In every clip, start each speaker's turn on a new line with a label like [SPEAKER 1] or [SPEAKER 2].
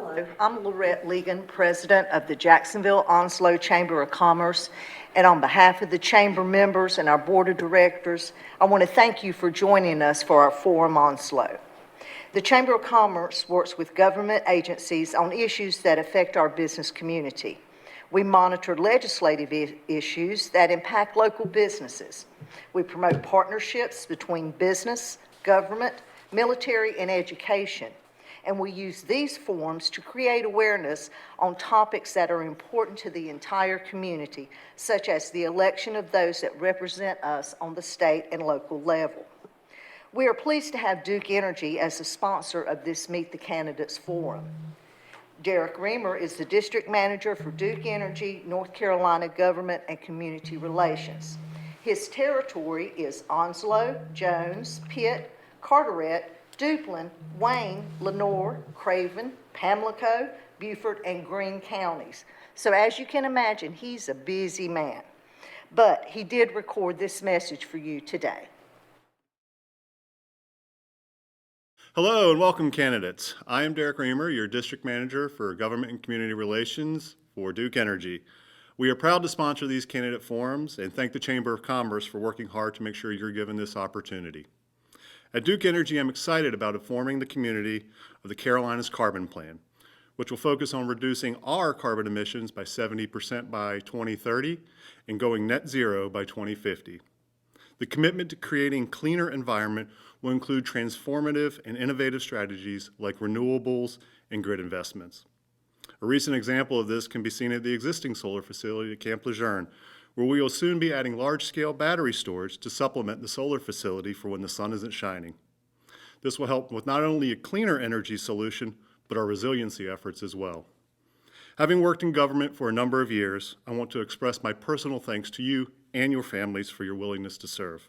[SPEAKER 1] Hello, I'm Lorette, Legan, President of the Jacksonville Onslow Chamber of Commerce, and on behalf of the Chamber members and our Board of Directors, I want to thank you for joining us for our forum Onslow. The Chamber of Commerce works with government agencies on issues that affect our business community. We monitor legislative issues that impact local businesses. We promote partnerships between business, government, military, and education. And we use these forums to create awareness on topics that are important to the entire community, such as the election of those that represent us on the state and local level. We are pleased to have Duke Energy as a sponsor of this Meet the Candidates Forum. Derek Riemer is the District Manager for Duke Energy, North Carolina Government and Community Relations. His territory is Onslow, Jones, Pitt, Carteret, Duplin, Wayne, Lenoir, Craven, Pamlico, Beaufort, and Greene counties. So as you can imagine, he's a busy man. But he did record this message for you today.
[SPEAKER 2] Hello and welcome, candidates. I am Derek Riemer, your District Manager for Government and Community Relations for Duke Energy. We are proud to sponsor these candidate forums and thank the Chamber of Commerce for working hard to make sure you're given this opportunity. At Duke Energy, I'm excited about informing the community of the Carolinas Carbon Plan, which will focus on reducing our carbon emissions by 70% by 2030 and going net zero by 2050. The commitment to creating a cleaner environment will include transformative and innovative strategies like renewables and grid investments. A recent example of this can be seen at the existing solar facility at Camp Lejeune, where we will soon be adding large-scale battery storage to supplement the solar facility for when the sun isn't shining. This will help with not only a cleaner energy solution, but our resiliency efforts as well. Having worked in government for a number of years, I want to express my personal thanks to you and your families for your willingness to serve.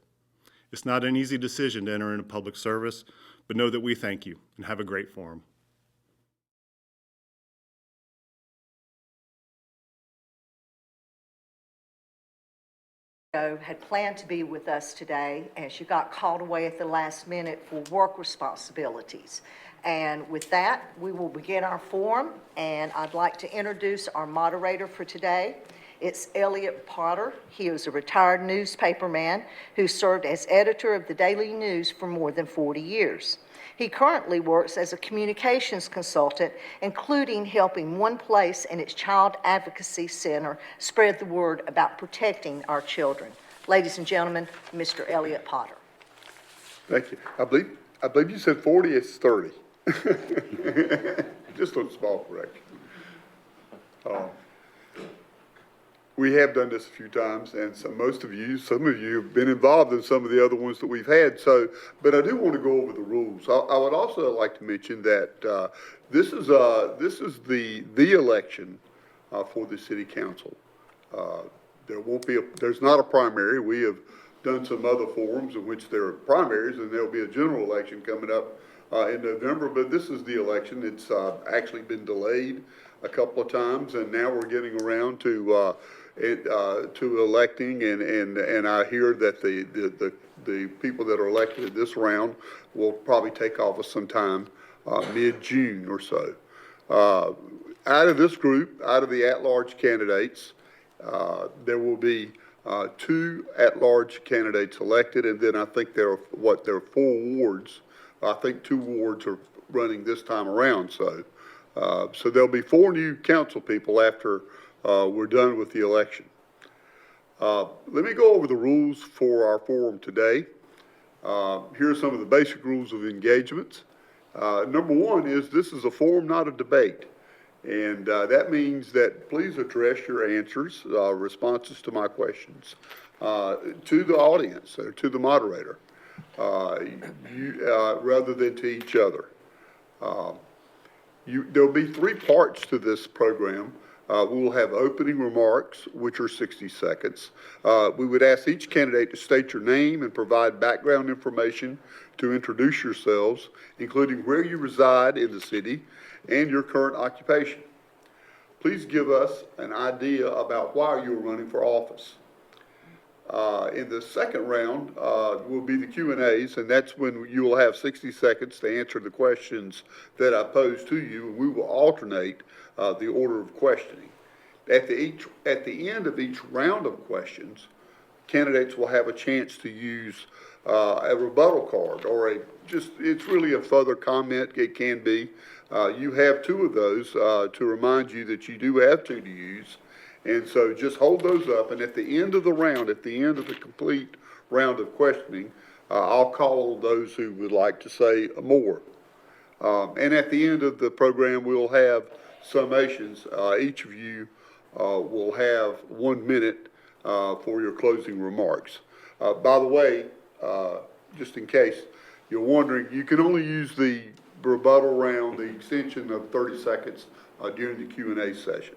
[SPEAKER 2] It's not an easy decision to enter into public service, but know that we thank you and have a great forum.
[SPEAKER 1] Had planned to be with us today, and she got called away at the last minute for work responsibilities. And with that, we will begin our forum, and I'd like to introduce our moderator for today. It's Elliot Potter. He is a retired newspaperman who served as editor of the Daily News for more than 40 years. He currently works as a communications consultant, including helping One Place and its Child Advocacy Center spread the word about protecting our children. Ladies and gentlemen, Mr. Elliot Potter.
[SPEAKER 3] Thank you. I believe you said 40, it's 30. Just a small correction. We have done this a few times, and some of you have been involved in some of the other ones that we've had. But I do want to go over the rules. I would also like to mention that this is the election for the city council. There's not a primary. We have done some other forums in which there are primaries, and there'll be a general election coming up in November. But this is the election. It's actually been delayed a couple of times, and now we're getting around to electing, and I hear that the people that are elected in this round will probably take office sometime mid-June or so. Out of this group, out of the at-large candidates, there will be 2 at-large candidates elected, and then I think there are 4 wards. I think 2 wards are running this time around, so there'll be 4 new council people after we're done with the election. Let me go over the rules for our forum today. Here are some of the basic rules of engagement. Number 1 is this is a forum, not a debate. And that means that please address your answers, responses to my questions, to the audience or to the moderator, rather than to each other. There'll be 3 parts to this program. We will have opening remarks, which are 60 seconds. We would ask each candidate to state your name and provide background information to introduce yourselves, including where you reside in the city and your current occupation. Please give us an idea about why you are running for office. In the second round will be the Q&As, and that's when you will have 60 seconds to answer the questions that I pose to you, and we will alternate the order of questioning. At the end of each round of questions, candidates will have a chance to use a rebuttal card or it's really a further comment, it can be. You have 2 of those to remind you that you do have 2 to use. And so just hold those up, and at the end of the round, at the end of the complete round of questioning, I'll call those who would like to say more. And at the end of the program, we'll have summations. Each of you will have 1 minute for your closing remarks. By the way, just in case you're wondering, you can only use the rebuttal round, the extension of 30 seconds during the Q&A session.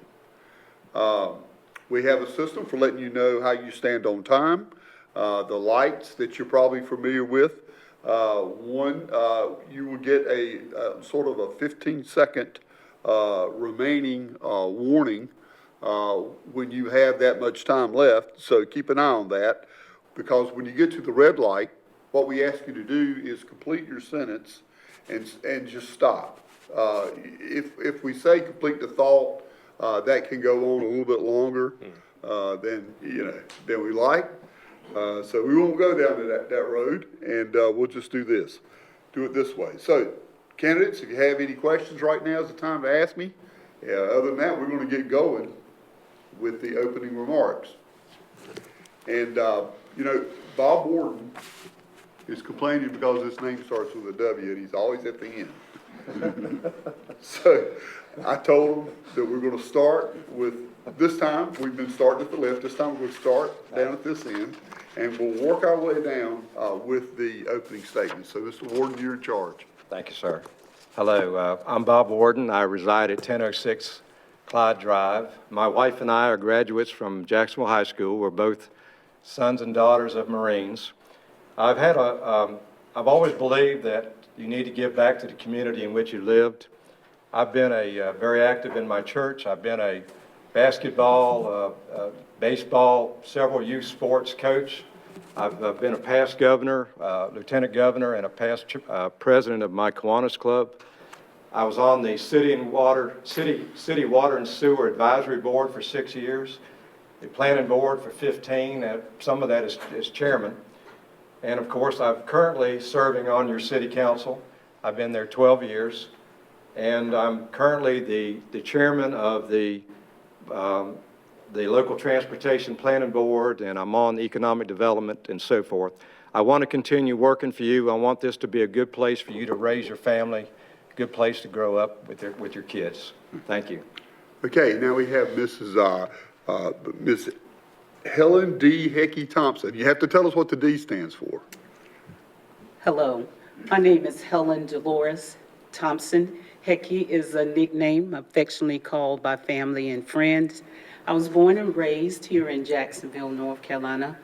[SPEAKER 3] We have a system for letting you know how you stand on time. The lights that you're probably familiar with. You will get a sort of a 15-second remaining warning when you have that much time left. So keep an eye on that, because when you get to the red light, what we ask you to do is complete your sentence and just stop. If we say complete the thought, that can go on a little bit longer than we like. So we won't go down to that road, and we'll just do this. Do it this way. So, candidates, if you have any questions right now is the time to ask me. Other than that, we're going to get going with the opening remarks. And, Bob Warden is complaining because his name starts with a W, and he's always at the end. So I told him that we're going to start with, this time, we've been starting at the left, this time we're going to start down at this end, and we'll work our way down with the opening statement. So, Mr. Warden, you're in charge.
[SPEAKER 4] Thank you, sir. Hello, I'm Bob Warden. I reside at 1006 Clyde Drive. My wife and I are graduates from Jacksonville High School. We're both sons and daughters of Marines. I've always believed that you need to give back to the community in which you lived. I've been very active in my church. I've been a basketball, baseball, several youth sports coach. I've been a past governor, lieutenant governor, and a past president of my Kiwanis Club. I was on the City Water and Sewer Advisory Board for 6 years, the Planning Board for 15, and some of that is chairman. And of course, I'm currently serving on your city council. I've been there 12 years, and I'm currently the chairman of the local transportation planning board, and I'm on economic development and so forth. I want to continue working for you. I want this to be a good place for you to raise your family, a good place to grow up with your kids. Thank you.
[SPEAKER 3] Okay, now we have Miss Helen D. Hickey Thompson. You have to tell us what the D stands for.
[SPEAKER 5] Hello, my name is Helen Delores Thompson. Hickey is a nickname affectionately called by family and friends. I was born and raised here in Jacksonville, North Carolina.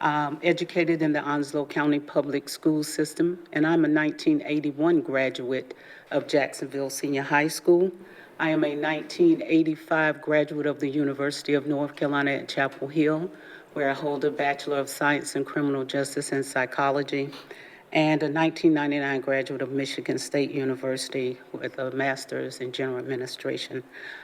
[SPEAKER 5] Educated in the Onslow County Public School System, and I'm a 1981 graduate of Jacksonville Senior High School. I am a 1985 graduate of the University of North Carolina at Chapel Hill, where I hold a Bachelor of Science in Criminal Justice and Psychology, and a 1999 graduate of Michigan State University with a master's in general administration.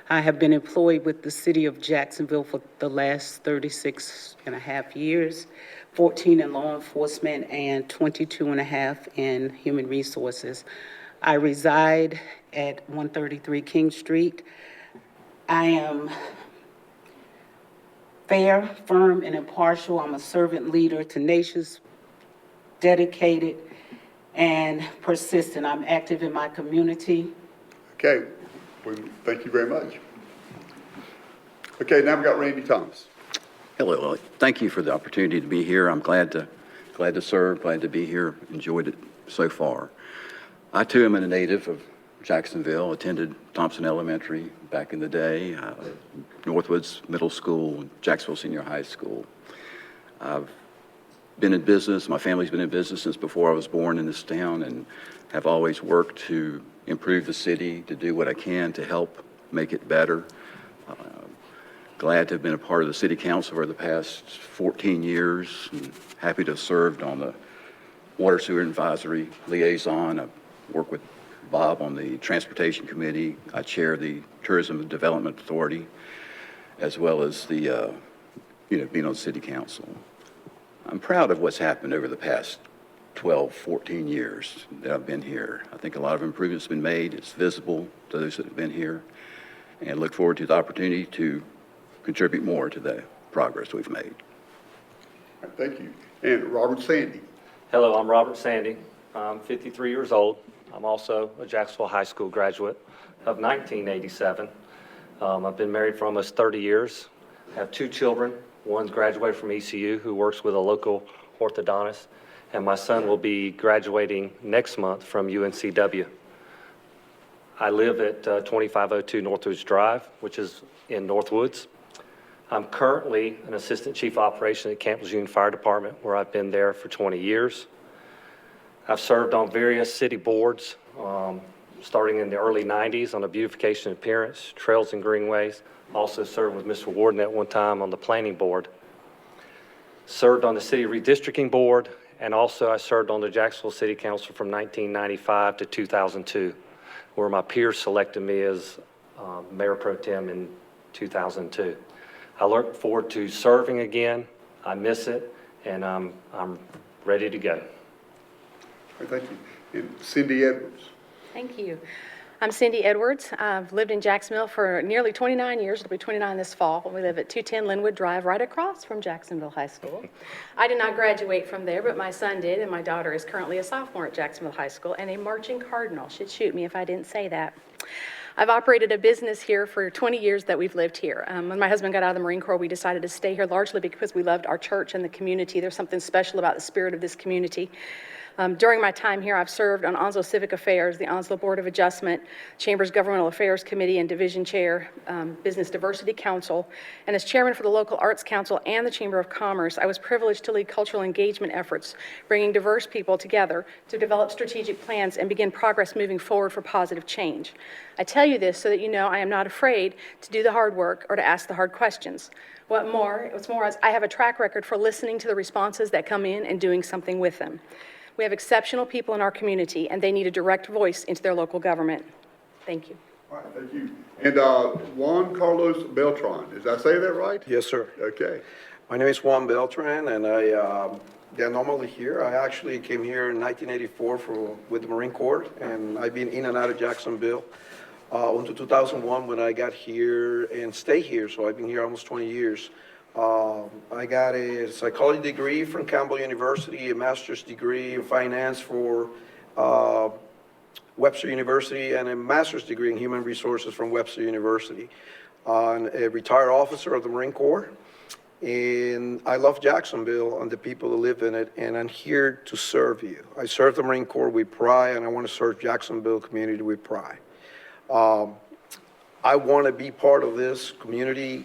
[SPEAKER 5] I have been employed with the city of Jacksonville for the last 36 and a half years, 14 in law enforcement and 22 and a half in human resources. I reside at 133 King Street. I am fair, firm, and impartial. I'm a servant leader, tenacious, dedicated, and persistent. I'm active in my community.
[SPEAKER 3] Okay, well, thank you very much. Okay, now we've got Randy Thomas.
[SPEAKER 6] Hello, thank you for the opportunity to be here. I'm glad to serve, glad to be here, enjoyed it so far. I too am a native of Jacksonville, attended Thompson Elementary back in the day, Northwoods Middle School, Jacksville Senior High School. I've been in business, my family's been in business since before I was born in this town, and have always worked to improve the city, to do what I can to help make it better. Glad to have been a part of the city council for the past 14 years, and happy to have served on the Water Sewer Advisory Liaison. I work with Bob on the Transportation Committee. I chair the Tourism Development Authority, as well as the, being on city council. I'm proud of what's happened over the past 12, 14 years that I've been here. I think a lot of improvements have been made. It's visible to those that have been here, and look forward to the opportunity to contribute more to the progress we've made.
[SPEAKER 3] Thank you. And Robert Sandy.
[SPEAKER 7] Hello, I'm Robert Sandy. I'm 53 years old. I'm also a Jacksville High School graduate of 1987. I've been married for almost 30 years. I have 2 children. One's graduated from ECU, who works with a local orthodontist, and my son will be graduating next month from UNCW. I live at 2502 Northwoods Drive, which is in Northwoods. I'm currently an Assistant Chief Operation at Camp Lejeune Fire Department, where I've been there for 20 years. I've served on various city boards, starting in the early 90s on the beautification appearance, trails and greenways. Also served with Mr. Warden at one time on the planning board. Served on the city redistricting board, and also I served on the Jacksville City Council from 1995 to 2002, where my peers selected me as Mayor Pro Tem in 2002. I look forward to serving again. I miss it, and I'm ready to go.
[SPEAKER 3] Thank you. And Cindy Edwards.
[SPEAKER 8] Thank you. I'm Cindy Edwards. I've lived in Jacksonville for nearly 29 years. It'll be 29 this fall. We live at 210 Linwood Drive, right across from Jacksonville High School. I did not graduate from there, but my son did, and my daughter is currently a sophomore at Jacksonville High School and a marching cardinal. Should shoot me if I didn't say that. I've operated a business here for 20 years that we've lived here. When my husband got out of the Marine Corps, we decided to stay here largely because we loved our church and the community. There's something special about the spirit of this community. During my time here, I've served on Onslow Civic Affairs, the Onslow Board of Adjustment, Chamber's Governmental Affairs Committee and Division Chair, Business Diversity Council, and as chairman for the Local Arts Council and the Chamber of Commerce, I was privileged to lead cultural engagement efforts, bringing diverse people together to develop strategic plans and begin progress moving forward for positive change. I tell you this so that you know I am not afraid to do the hard work or to ask the hard questions. What's more is I have a track record for listening to the responses that come in and doing something with them. We have exceptional people in our community, and they need a direct voice into their local government. Thank you.
[SPEAKER 3] All right, thank you. And Juan Carlos Beltran, did I say that right?
[SPEAKER 9] Yes, sir.
[SPEAKER 3] Okay.
[SPEAKER 9] My name is Juan Beltran, and they're normally here. I actually came here in 1984 with the Marine Corps, and I've been in and out of Jacksonville until 2001 when I got here and stay here. So I've been here almost 20 years. I got a psychology degree from Campbell University, a master's degree in finance for Webster University, and a master's degree in human resources from Webster University. I'm a retired officer of the Marine Corps, and I love Jacksonville and the people who live in it, and I'm here to serve you. I serve the Marine Corps with pride, and I want to serve Jacksonville community with pride. I want to be part of this community,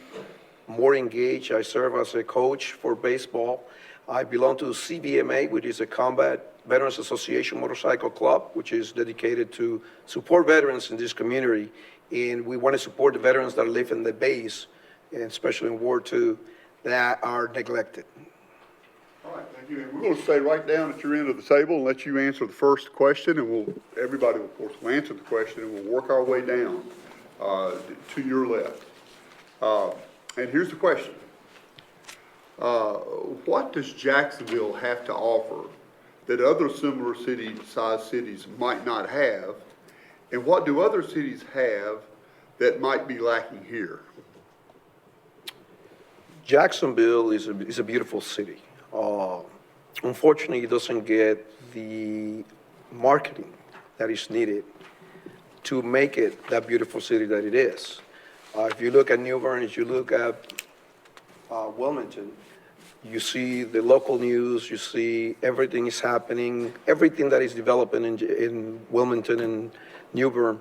[SPEAKER 9] more engaged. I serve as a coach for baseball. I belong to the CVMA, which is a Combat Veterans Association Motorcycle Club, which is dedicated to support veterans in this community. And we want to support the veterans that live in the base, and especially in War II, that are neglected.
[SPEAKER 3] All right, thank you. And we're going to stay right down at your end of the table and let you answer the first question, and everybody, of course, will answer the question, and we'll work our way down to your left. And here's the question. What does Jacksonville have to offer that other similar sized cities might not have? And what do other cities have that might be lacking here?
[SPEAKER 9] Jacksonville is a beautiful city. Unfortunately, it doesn't get the marketing that is needed to make it that beautiful city that it is. If you look at New Bern, if you look at Wilmington, you see the local news, you see everything is happening, everything that is developing in Wilmington and New Bern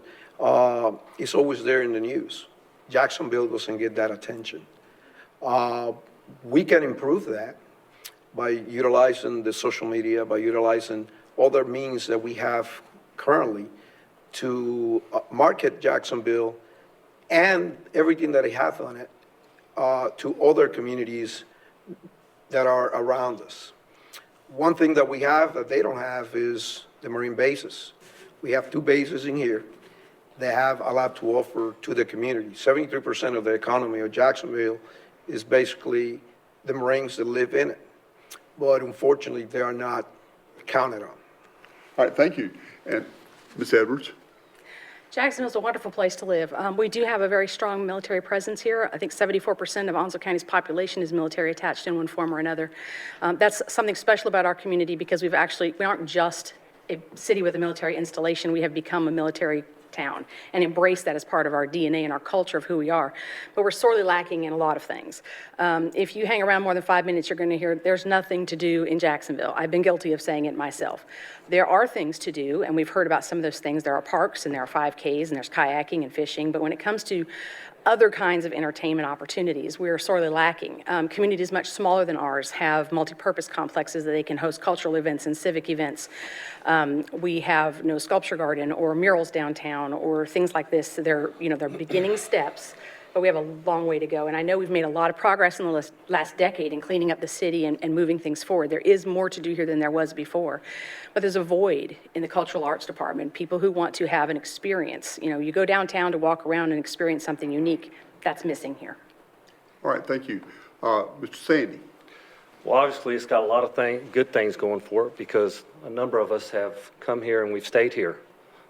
[SPEAKER 9] is always there in the news. Jacksonville doesn't get that attention. We can improve that by utilizing the social media, by utilizing other means that we have currently to market Jacksonville and everything that it has on it to other communities that are around us. One thing that we have that they don't have is the Marine bases. We have 2 bases in here that have a lot to offer to the community. 73% of the economy of Jacksonville is basically the Marines that live in it. But unfortunately, they are not counted on.
[SPEAKER 3] All right, thank you. And Ms. Edwards?
[SPEAKER 8] Jacksonville's a wonderful place to live. We do have a very strong military presence here. I think 74% of Onslow County's population is military attached in one form or another. That's something special about our community because we aren't just a city with a military installation. We have become a military town and embrace that as part of our DNA and our culture of who we are. But we're sorely lacking in a lot of things. If you hang around more than 5 minutes, you're going to hear there's nothing to do in Jacksonville. I've been guilty of saying it myself. There are things to do, and we've heard about some of those things. There are parks, and there are 5Ks, and there's kayaking and fishing. But when it comes to other kinds of entertainment opportunities, we are sorely lacking. Communities much smaller than ours have multi-purpose complexes that they can host cultural events and civic events. We have no sculpture garden or murals downtown or things like this. They're beginning steps, but we have a long way to go. And I know we've made a lot of progress in the last decade in cleaning up the city and moving things forward. There is more to do here than there was before. But there's a void in the cultural arts department, people who want to have an experience. You go downtown to walk around and experience something unique. That's missing here.
[SPEAKER 3] All right, thank you. Mr. Sandy?
[SPEAKER 7] Well, obviously, it's got a lot of good things going for it because a number of us have come here and we've stayed here.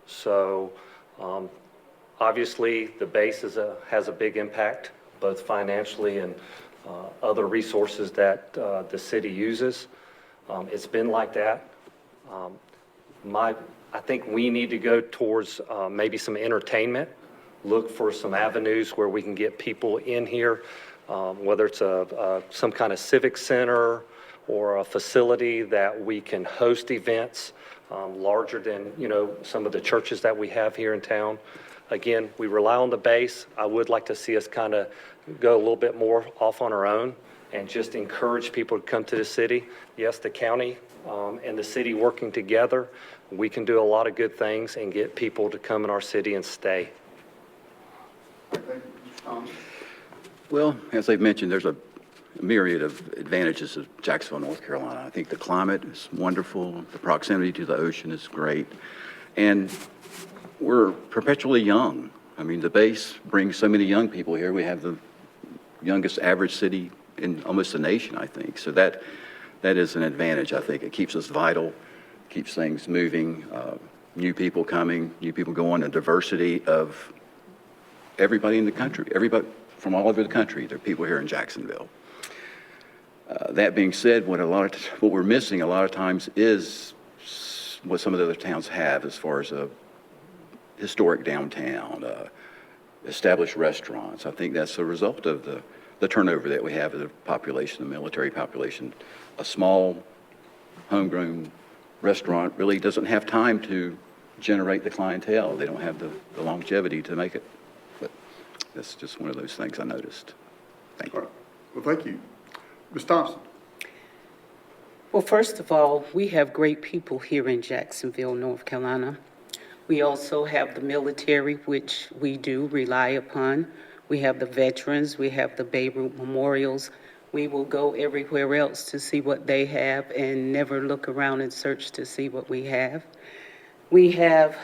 [SPEAKER 7] So obviously, the base has a big impact, both financially and other resources that the city uses. It's been like that. I think we need to go towards maybe some entertainment, look for some avenues where we can get people in here, whether it's some kind of civic center or a facility that we can host events larger than, some of the churches that we have here in town. Again, we rely on the base. I would like to see us kind of go a little bit more off on our own and just encourage people to come to the city. Yes, the county and the city working together, we can do a lot of good things and get people to come in our city and stay.
[SPEAKER 6] Well, as I've mentioned, there's a myriad of advantages of Jacksonville, North Carolina. I think the climate is wonderful. The proximity to the ocean is great. And we're perpetually young. I mean, the base brings so many young people here. We have the youngest average city in almost the nation, I think. So that is an advantage, I think. It keeps us vital, keeps things moving, new people coming, new people going, a diversity of everybody in the country, everybody from all over the country. There are people here in Jacksonville. That being said, what we're missing a lot of times is what some of the other towns have as far as a historic downtown, established restaurants. I think that's a result of the turnover that we have of the population, the military population. A small, homegrown restaurant really doesn't have time to generate the clientele. They don't have the longevity to make it. But that's just one of those things I noticed. Thank you.
[SPEAKER 3] All right. Well, thank you. Ms. Thompson?
[SPEAKER 5] Well, first of all, we have great people here in Jacksonville, North Carolina. We also have the military, which we do rely upon. We have the veterans. We have the Beirut memorials. We will go everywhere else to see what they have and never look around and search to see what we have. We have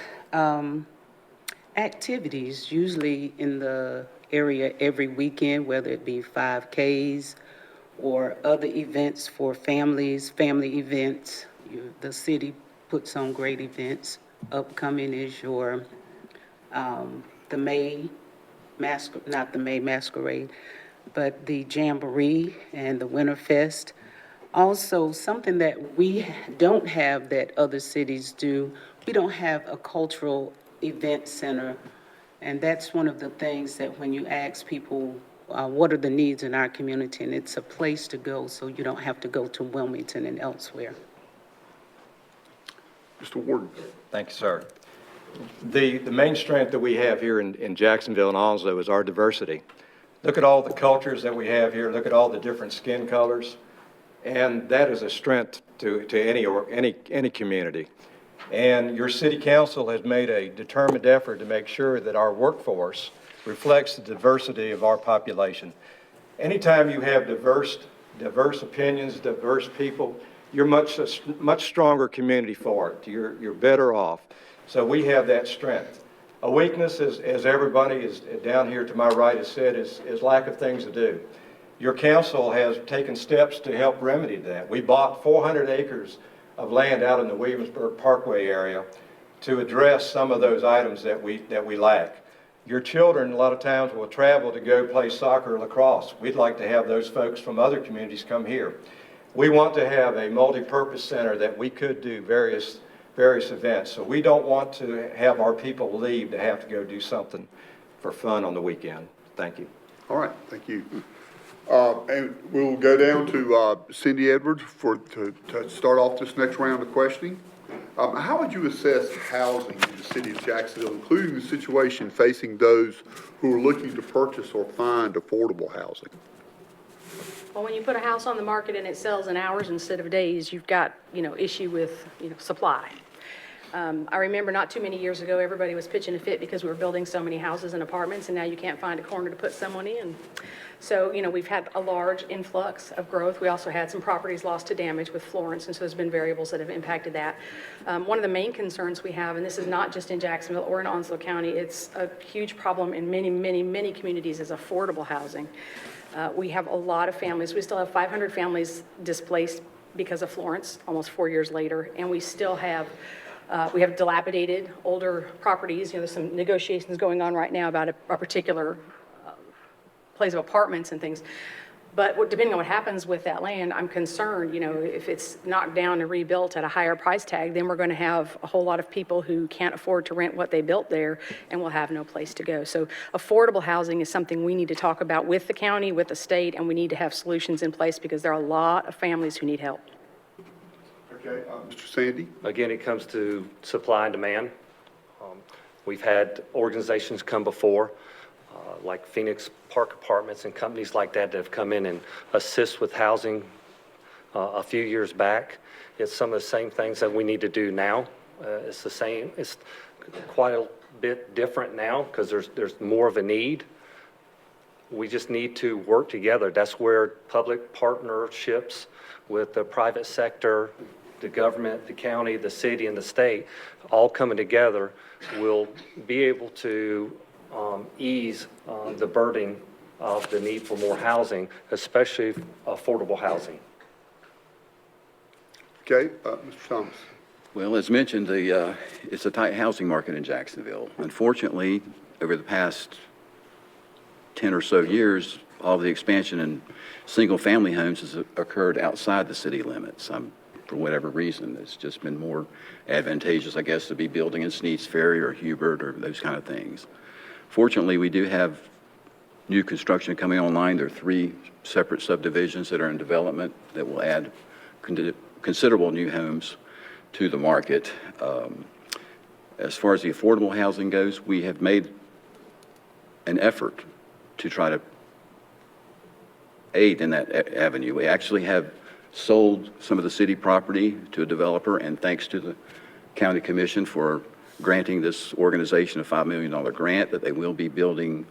[SPEAKER 5] activities usually in the area every weekend, whether it be 5Ks or other events for families, family events. The city puts on great events. Upcoming is your, the May not the May Masquerade, but the Jamboree and the Winterfest. Also, something that we don't have that other cities do, we don't have a cultural event center. And that's one of the things that when you ask people, what are the needs in our community, and it's a place to go so you don't have to go to Wilmington and elsewhere.
[SPEAKER 3] Mr. Warden?
[SPEAKER 4] Thank you, sir. The main strength that we have here in Jacksonville and Onslow is our diversity. Look at all the cultures that we have here. Look at all the different skin colors. And that is a strength to any community. And your city council has made a determined effort to make sure that our workforce reflects the diversity of our population. Anytime you have diverse opinions, diverse people, you're much stronger community for it. You're better off. So we have that strength. A weakness, as everybody is down here to my right has said, is lack of things to do. Your council has taken steps to help remedy that. We bought 400 acres of land out in the Williamsburg Parkway area to address some of those items that we lack. Your children, a lot of times, will travel to go play soccer or lacrosse. We'd like to have those folks from other communities come here. We want to have a multi-purpose center that we could do various events. So we don't want to have our people leave to have to go do something for fun on the weekend. Thank you.
[SPEAKER 3] All right, thank you. And we'll go down to Cindy Edwards to start off this next round of questioning. How would you assess housing in the city of Jacksonville, including the situation facing those who are looking to purchase or find affordable housing?
[SPEAKER 8] Well, when you put a house on the market and it sells in hours instead of days, you've got, issue with, supply. I remember not too many years ago, everybody was pitching a fit because we were building so many houses and apartments, and now you can't find a corner to put someone in. So, we've had a large influx of growth. We also had some properties lost to damage with Florence, and so there's been variables that have impacted that. One of the main concerns we have, and this is not just in Jacksonville or in Onslow County, it's a huge problem in many, many, many communities, is affordable housing. We have a lot of families. We still have 500 families displaced because of Florence, almost 4 years later, and we still have dilapidated older properties. There's some negotiations going on right now about a particular place of apartments and things. But depending on what happens with that land, I'm concerned, if it's knocked down and rebuilt at a higher price tag, then we're going to have a whole lot of people who can't afford to rent what they built there and will have no place to go. So affordable housing is something we need to talk about with the county, with the state, and we need to have solutions in place because there are a lot of families who need help.
[SPEAKER 3] Okay, Mr. Sandy?
[SPEAKER 7] Again, it comes to supply and demand. We've had organizations come before, like Phoenix Park Apartments and companies like that have come in and assist with housing a few years back. It's some of the same things that we need to do now. It's the same. It's quite a bit different now because there's more of a need. We just need to work together. That's where public partnerships with the private sector, the government, the county, the city, and the state all coming together will be able to ease the burden of the need for more housing, especially affordable housing.
[SPEAKER 3] Okay, Mr. Thomas?
[SPEAKER 6] Well, as mentioned, it's a tight housing market in Jacksonville. Unfortunately, over the past 10 or so years, all the expansion in single-family homes has occurred outside the city limits. For whatever reason, it's just been more advantageous, I guess, to be building in Sneads Ferry or Hubert or those kind of things. Fortunately, we do have new construction coming online. There are 3 separate subdivisions that are in development that will add considerable new homes to the market. As far as the affordable housing goes, we have made an effort to try to aid in that avenue. We actually have sold some of the city property to a developer, and thanks to the county commission for granting this organization a $5 million grant, that they will be building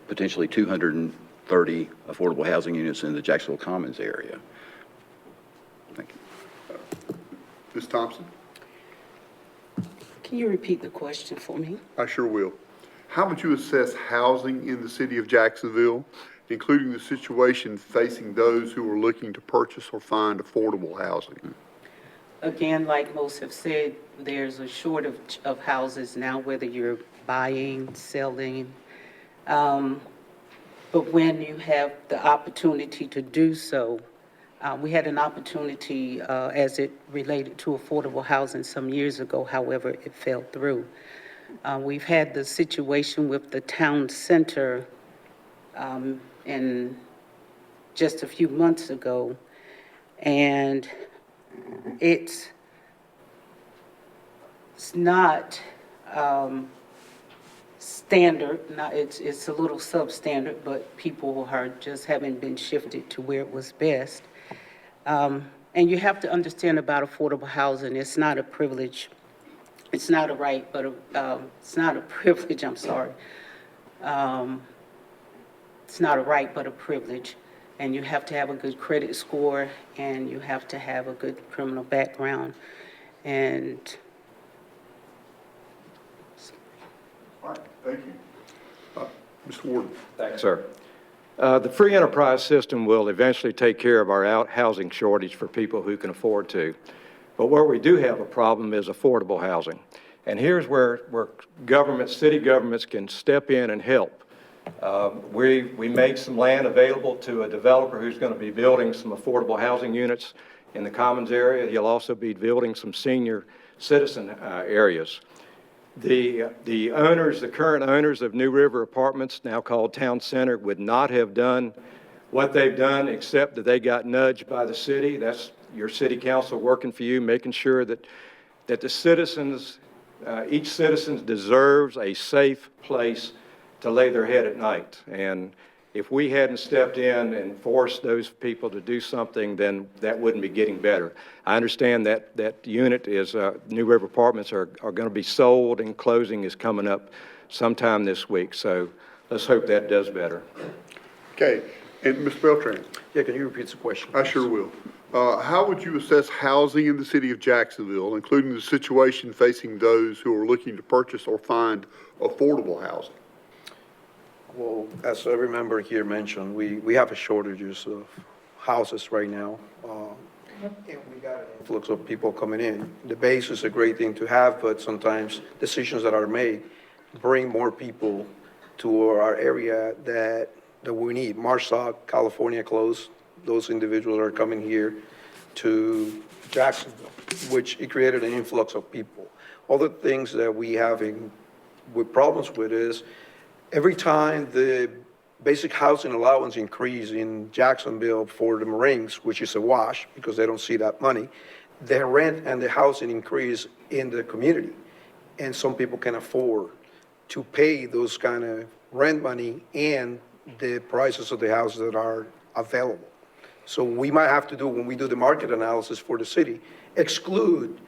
[SPEAKER 6] potentially 230 affordable housing units in the Jacksville Commons area. Thank you.
[SPEAKER 3] Ms. Thompson?
[SPEAKER 5] Can you repeat the question for me?
[SPEAKER 3] I sure will. How would you assess housing in the city of Jacksonville, including the situation facing those who are looking to purchase or find affordable housing?
[SPEAKER 5] Again, like most have said, there's a shortage of houses now, whether you're buying, selling. But when you have the opportunity to do so, we had an opportunity as it related to affordable housing some years ago, however, it fell through. We've had the situation with the town center in just a few months ago, and it's not standard. It's a little substandard, but people are just haven't been shifted to where it was best. And you have to understand about affordable housing. It's not a privilege. It's not a right, but it's not a privilege. I'm sorry. it's not a right but a privilege. And you have to have a good credit score, and you have to have a good criminal background. And
[SPEAKER 3] All right, thank you. Mr. Warden.
[SPEAKER 4] Thanks, sir. The free enterprise system will eventually take care of our housing shortage for people who can afford to. But where we do have a problem is affordable housing. And here's where governments, city governments can step in and help. We made some land available to a developer who's going to be building some affordable housing units in the Commons area. He'll also be building some senior citizen areas. The current owners of New River Apartments, now called Town Center, would not have done what they've done except that they got nudged by the city. That's your city council working for you, making sure that the citizens, each citizen deserves a safe place to lay their head at night. And if we hadn't stepped in and forced those people to do something, then that wouldn't be getting better. I understand that unit is, New River Apartments are going to be sold, and closing is coming up sometime this week. So let's hope that does better.
[SPEAKER 3] Okay, and Ms. Beltran?
[SPEAKER 9] Yeah, can you repeat the question?
[SPEAKER 3] I sure will. How would you assess housing in the city of Jacksonville, including the situation facing those who are looking to purchase or find affordable housing?
[SPEAKER 9] Well, as every member here mentioned, we have a shortages of houses right now. And we got an influx of people coming in. The base is a great thing to have, but sometimes decisions that are made bring more people to our area that we need. Marsac, California closed. Those individuals are coming here to Jacksonville, which it created an influx of people. Other things that we having with problems with is every time the basic housing allowance increase in Jacksonville for the Marines, which is a wash because they don't see that money, the rent and the housing increase in the community. And some people can afford to pay those kind of rent money and the prices of the houses that are available. So we might have to do, when we do the market analysis for the city, exclude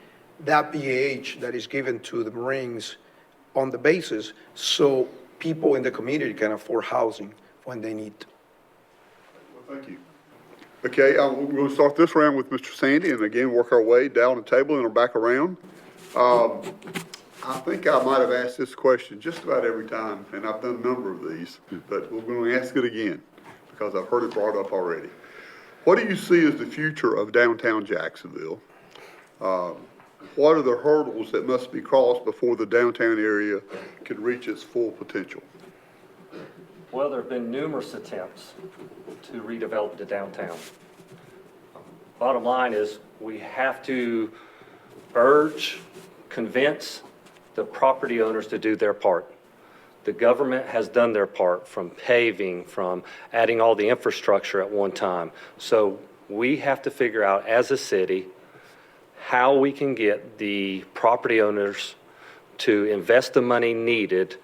[SPEAKER 9] that BAH that is given to the Marines on the basis so people in the community can afford housing when they need to.
[SPEAKER 3] Well, thank you. Okay, we're going to start this round with Mr. Sandy, and again, work our way down the table and back around. I think I might have asked this question just about every time, and I've done a number of these, but we're going to ask it again because I've heard it brought up already. What do you see as the future of downtown Jacksonville? What are the hurdles that must be crossed before the downtown area can reach its full potential?
[SPEAKER 7] Well, there have been numerous attempts to redevelop the downtown. Bottom line is we have to convince the property owners to do their part. The government has done their part, from paving, from adding all the infrastructure at one time. So we have to figure out as a city how we can get the property owners to invest the money needed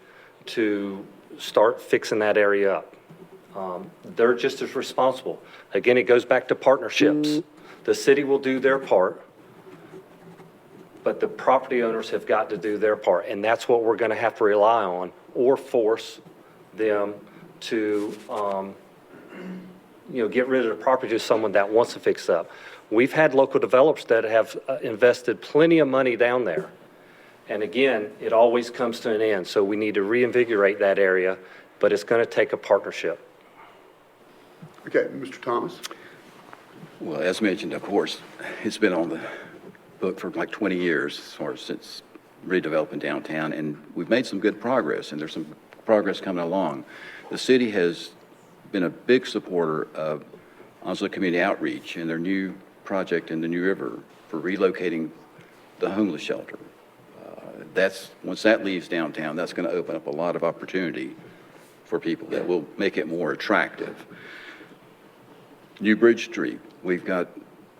[SPEAKER 7] to start fixing that area up. They're just as responsible. Again, it goes back to partnerships. The city will do their part, but the property owners have got to do their part, and that's what we're going to have to rely on, or force them to, get rid of the property to someone that wants to fix up. We've had local developers that have invested plenty of money down there. And again, it always comes to an end. So we need to reinvigorate that area, but it's going to take a partnership.
[SPEAKER 3] Okay, Mr. Thomas?
[SPEAKER 6] Well, as mentioned, of course, it's been on the book for like 20 years or since redeveloping downtown, and we've made some good progress, and there's some progress coming along. The city has been a big supporter of Onslow Community Outreach and their new project in the New River for relocating the homeless shelter. Once that leaves downtown, that's going to open up a lot of opportunity for people that will make it more attractive. New Bridge Street, we've got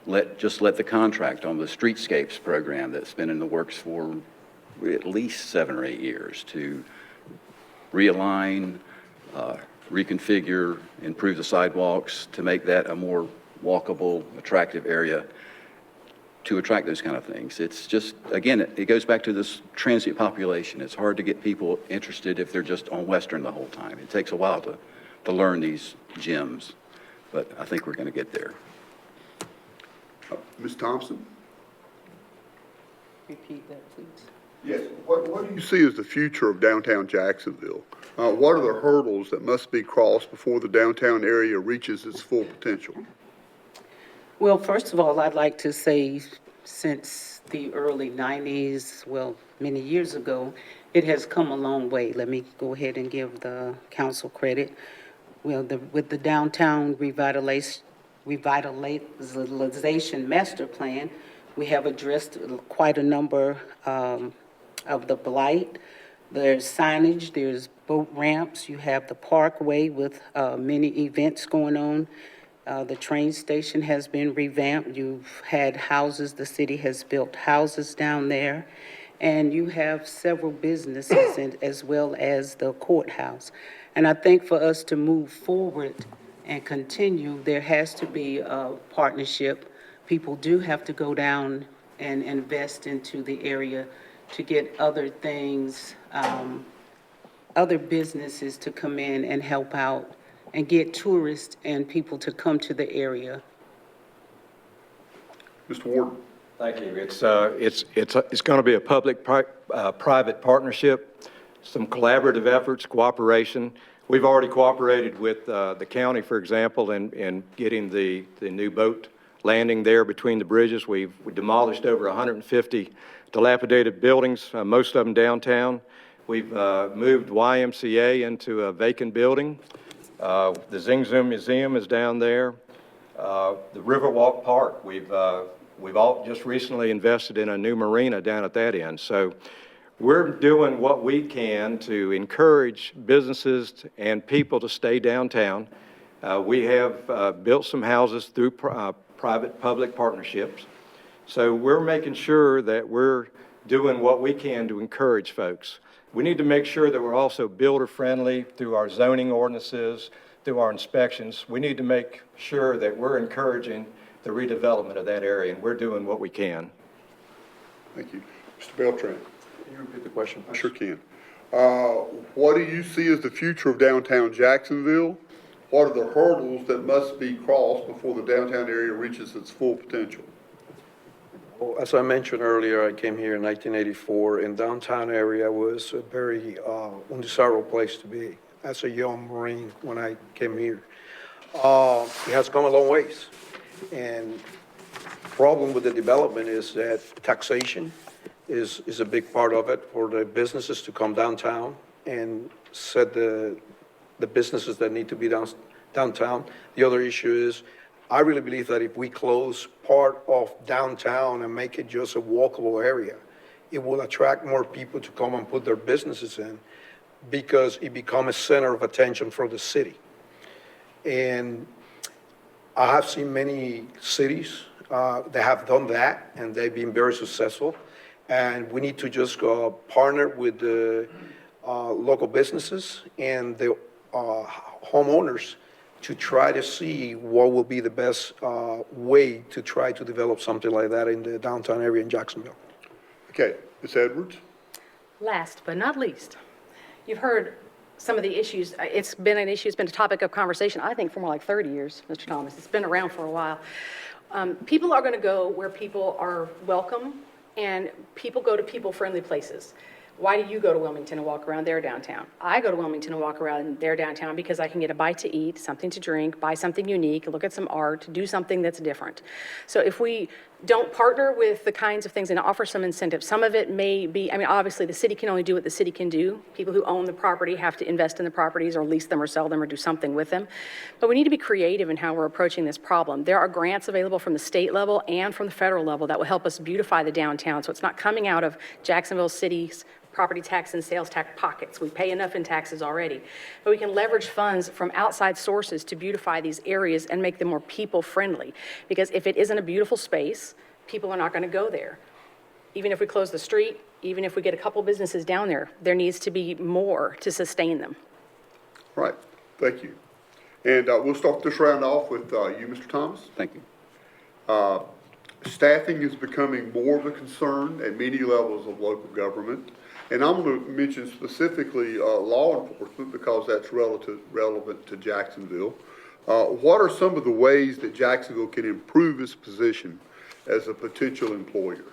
[SPEAKER 6] let the contract on the streetscapes program that's been in the works for at least 7 or 8 years to realign, reconfigure, improve the sidewalks to make that a more walkable, attractive area to attract those kind of things. It's just, again, it goes back to this transient population. It's hard to get people interested if they're just on Western the whole time. It takes a while to learn these gems. But I think we're going to get there.
[SPEAKER 3] Ms. Thompson?
[SPEAKER 5] Repeat that, please.
[SPEAKER 3] Yes. What do you see as the future of downtown Jacksonville? What are the hurdles that must be crossed before the downtown area reaches its full potential?
[SPEAKER 5] Well, first of all, I'd like to say since the early 90s, well, many years ago, it has come a long way. Let me go ahead and give the council credit. Well, with the downtown revitalization master plan, we have addressed quite a number of the blight. There's signage, there's boat ramps, you have the parkway with many events going on. The train station has been revamped. You've had houses, the city has built houses down there. And you have several businesses as well as the courthouse. And I think for us to move forward and continue, there has to be a partnership. People do have to go down and invest into the area to get other things, other businesses to come in and help out and get tourists and people to come to the area.
[SPEAKER 3] Mr. Warden?
[SPEAKER 4] Thank you. It's going to be a public-private partnership, some collaborative efforts, cooperation. We've already cooperated with the county, for example, in getting the new boat landing there between the bridges. We demolished over 150 dilapidated buildings, most of them downtown. We've moved YMCA into a vacant building. The Zing Zoom Museum is down there. The Riverwalk Park, we've all just recently invested in a new marina down at that end. So we're doing what we can to encourage businesses and people to stay downtown. We have built some houses through private-public partnerships. So we're making sure that we're doing what we can to encourage folks. We need to make sure that we're also builder-friendly through our zoning ordinances, through our inspections. We need to make sure that we're encouraging the redevelopment of that area, and we're doing what we can.
[SPEAKER 3] Thank you. Mr. Beltran?
[SPEAKER 9] Can you repeat the question,
[SPEAKER 3] I
[SPEAKER 9] please?
[SPEAKER 3] sure can. What do you see as the future of downtown Jacksonville? What are the hurdles that must be crossed before the downtown area reaches its full potential?
[SPEAKER 9] Well, as I mentioned earlier, I came here in 1984, and downtown area was a very undesirable place to be as a young Marine when I came here. It has come a long ways, and problem with the development is that taxation is a big part of it for the businesses to come downtown and set the businesses that need to be downtown. The other issue is, I really believe that if we close part of downtown and make it just a walkable area, it will attract more people to come and put their businesses in because it becomes a center of attention for the city. And I have seen many cities that have done that, and they've been very successful. And we need to just partner with the local businesses and the homeowners to try to see what will be the best way to try to develop something like that in the downtown area in Jacksonville.
[SPEAKER 3] Okay, Ms. Edwards?
[SPEAKER 8] Last but not least, you've heard some of the issues. It's been an issue, it's been a topic of conversation, I think, for more like 30 years, Mr. Thomas. It's been around for a while. People are going to go where people are welcome, and people go to people-friendly places. Why do you go to Wilmington and walk around their downtown? I go to Wilmington and walk around their downtown because I can get a bite to eat, something to drink, buy something unique, look at some art, do something that's different. So if we don't partner with the kinds of things and offer some incentives, some of it may be, I mean, obviously the city can only do what the city can do. People who own the property have to invest in the properties or lease them or sell them or do something with them. But we need to be creative in how we're approaching this problem. There are grants available from the state level and from the federal level that will help us beautify the downtown so it's not coming out of Jacksonville City's property tax and sales tax pockets. We pay enough in taxes already. But we can leverage funds from outside sources to beautify these areas and make them more people-friendly. Because if it isn't a beautiful space, people are not going to go there. Even if we close the street, even if we get a couple businesses down there, there needs to be more to sustain them.
[SPEAKER 3] Right, thank you. And we'll start this round off with you, Mr. Thomas.
[SPEAKER 6] Thank you.
[SPEAKER 3] Staffing is becoming more of a concern at many levels of local government. And I'm going to mention specifically law enforcement because that's relevant to Jacksonville. What are some of the ways that Jacksonville can improve its position as a potential employer?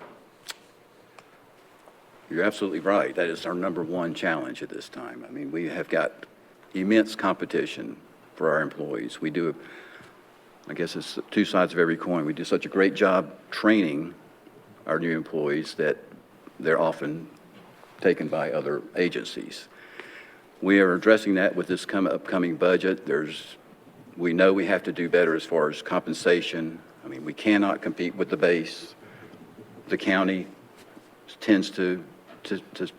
[SPEAKER 6] You're absolutely right. That is our number one challenge at this time. I mean, we have got immense competition for our employees. We do, I guess it's two sides of every coin. We do such a great job training our new employees that they're often taken by other agencies. We are addressing that with this upcoming budget. We know we have to do better as far as compensation. I mean, we cannot compete with the base. The county tends to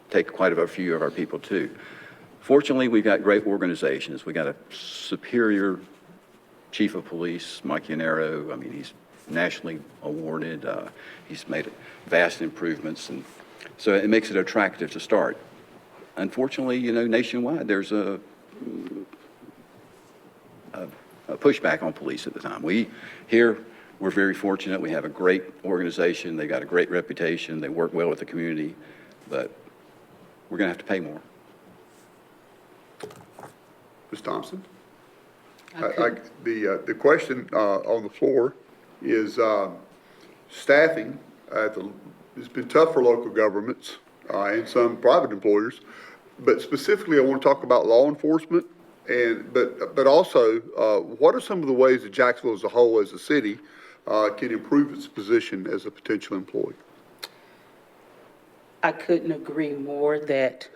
[SPEAKER 6] take quite a few of our people too. Fortunately, we've got great organizations. We got a superior chief of police, Mike Yanero. I mean, he's nationally awarded. He's made vast improvements, and so it makes it attractive to start. Unfortunately, you know, nationwide, there's a pushback on police at the time. We're very fortunate. We have a great organization. They got a great reputation. They work well with the community, but we're going to have to pay more.
[SPEAKER 3] Ms. Thompson? The question on the floor is staffing. It's been tough for local governments and some private employers, but specifically I want to talk about law enforcement. But also, what are some of the ways that Jacksonville as a whole, as a city, can improve its position as a potential employer?
[SPEAKER 5] I couldn't agree more that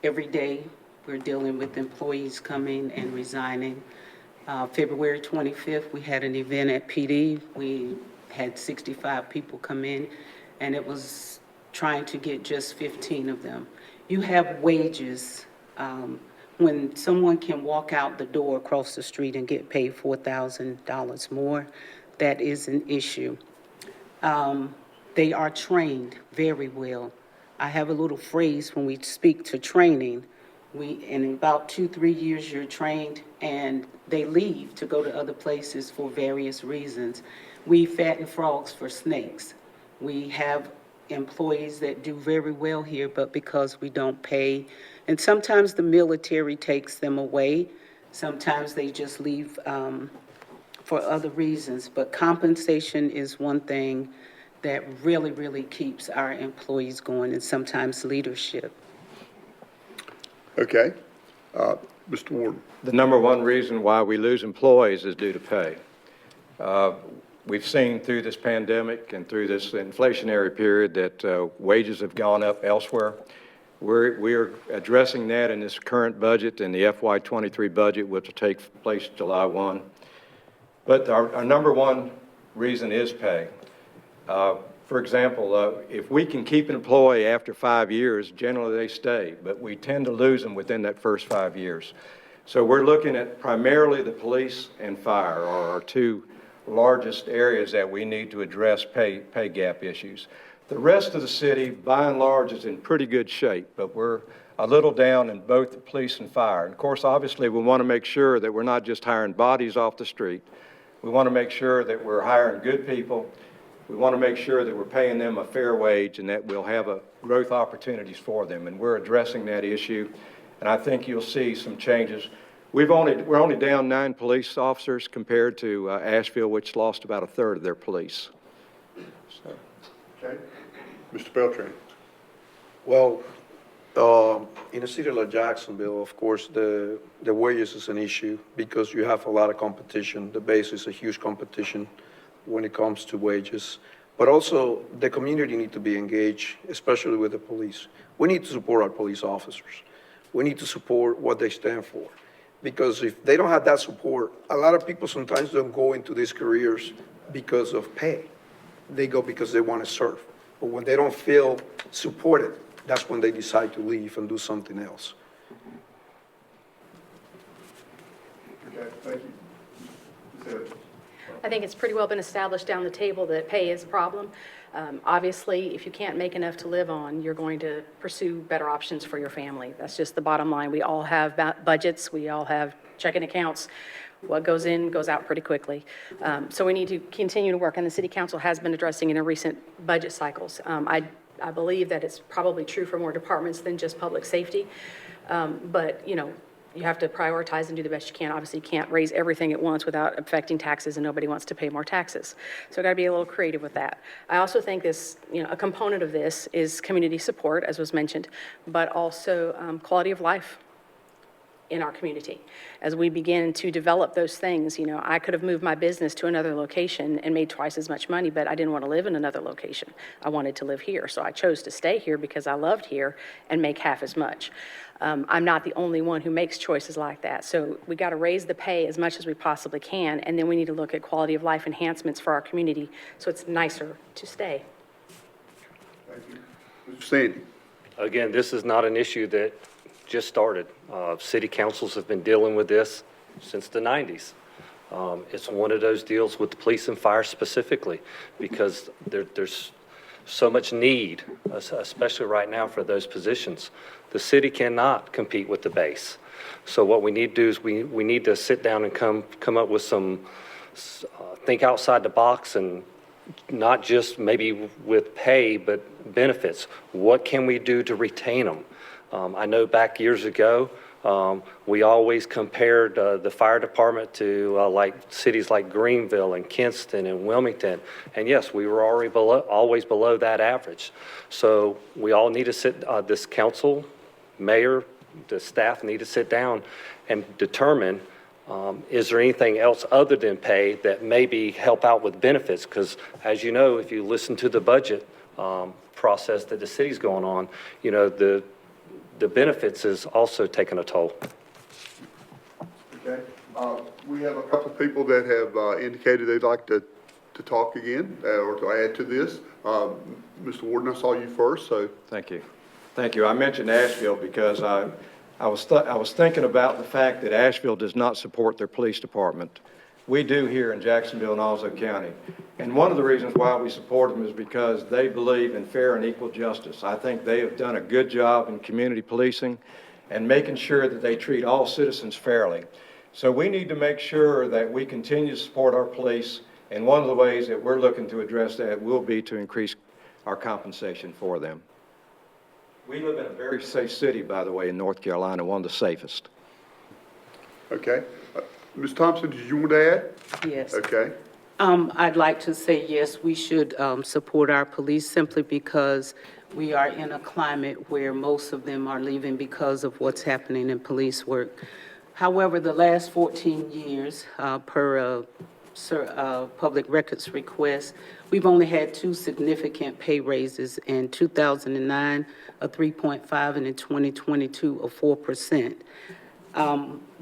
[SPEAKER 5] every day we're dealing with employees coming and resigning. February 25th, we had an event at PD. We had 65 people come in, and it was trying to get just 15 of them. You have wages. When someone can walk out the door across the street and get paid $4,000 more, that is an issue. They are trained very well. I have a little phrase when we speak to training. In about 2-3 years, you're trained, and they leave to go to other places for various reasons. We fatten frogs for snakes. We have employees that do very well here, but because we don't pay, and sometimes the military takes them away. Sometimes they just leave for other reasons. But compensation is one thing that really, really keeps our employees going, and sometimes leadership.
[SPEAKER 3] Okay. Mr. Warden.
[SPEAKER 4] The number one reason why we lose employees is due to pay. We've seen through this pandemic and through this inflationary period that wages have gone up elsewhere. We're addressing that in this current budget and the FY23 budget, which will take place July 1. But our number one reason is pay. For example, if we can keep an employee after 5 years, generally they stay, but we tend to lose them within that first 5 years. So we're looking at primarily the police and fire are our two largest areas that we need to address pay gap issues. The rest of the city, by and large, is in pretty good shape, but we're a little down in both the police and fire. And of course, obviously, we want to make sure that we're not just hiring bodies off the street. We want to make sure that we're hiring good people. We want to make sure that we're paying them a fair wage and that we'll have growth opportunities for them. And we're addressing that issue. And I think you'll see some changes. We're only down 9 police officers compared to Asheville, which lost about a third of their police. So.
[SPEAKER 3] Okay. Mr. Beltran.
[SPEAKER 9] Well, in a city like Jacksonville, of course, the wages is an issue because you have a lot of competition. The base is a huge competition when it comes to wages. But also, the community need to be engaged, especially with the police. We need to support our police officers. We need to support what they stand for. Because if they don't have that support, a lot of people sometimes don't go into these careers because of pay. They go because they want to serve. But when they don't feel supported, that's when they decide to leave and do something else.
[SPEAKER 3] Okay, thank you.
[SPEAKER 8] I think it's pretty well been established down the table that pay is a problem. Obviously, if you can't make enough to live on, you're going to pursue better options for your family. That's just the bottom line. We all have budgets. We all have checking accounts. What goes in goes out pretty quickly. So we need to continue to work, and the City Council has been addressing in recent budget cycles. I I believe that it's probably true for more departments than just public safety. But, you know, you have to prioritize and do the best you can. Obviously, you can't raise everything at once without affecting taxes, and nobody wants to pay more taxes. So got to be a little creative with that. I also think this, you know, a component of this is community support, as was mentioned, but also quality of life in our community. As we begin to develop those things, you know, I could have moved my business to another location and made twice as much money, but I didn't want to live in another location. I wanted to live here, so I chose to stay here because I loved here and make half as much. I'm not the only one who makes choices like that, so we got to raise the pay as much as we possibly can, and then we need to look at quality of life enhancements for our community so it's nicer to stay.
[SPEAKER 3] Thank you. Mr. Sandy?
[SPEAKER 7] Again, this is not an issue that just started. City councils have been dealing with this since the 90s. It's one of those deals with the police and fire specifically because there's so much need, especially right now for those positions. The city cannot compete with the base. So what we need to do is we need to sit down and come up with some, think outside the box, and not just maybe with pay, but benefits. What can we do to retain them? I know back years ago, we always compared the fire department to like cities like Greenville and Kinston and Wilmington. And yes, we were already always below that average. So we all need to sit, this council, mayor, the staff need to sit down and determine, is there anything else other than pay that maybe help out with benefits? Because as you know, if you listen to the budget process that the city's going on, you know, the benefits is also taking a toll.
[SPEAKER 3] Okay. We have a couple of people that have indicated they'd like to talk again or to add to this. Mr. Warden, I saw you first, so.
[SPEAKER 4] Thank you. Thank you. I mentioned Asheville because I was thinking about the fact that Asheville does not support their police department. We do here in Jacksonville and Onslow County. And one of the reasons why we support them is because they believe in fair and equal justice. I think they have done a good job in community policing and making sure that they treat all citizens fairly. So we need to make sure that we continue to support our police, and one of the ways that we're looking to address that will be to increase our compensation for them. We live in a very safe city, by the way, in North Carolina, one of the safest.
[SPEAKER 3] Okay. Ms. Thompson, did you want to add?
[SPEAKER 5] Yes.
[SPEAKER 3] Okay.
[SPEAKER 5] I'd like to say, yes, we should support our police simply because we are in a climate where most of them are leaving because of what's happening in police work. However, the last 14 years, per public records request, we've only had 2 significant pay raises. In 2009, a 3.5, and in 2022, a 4%.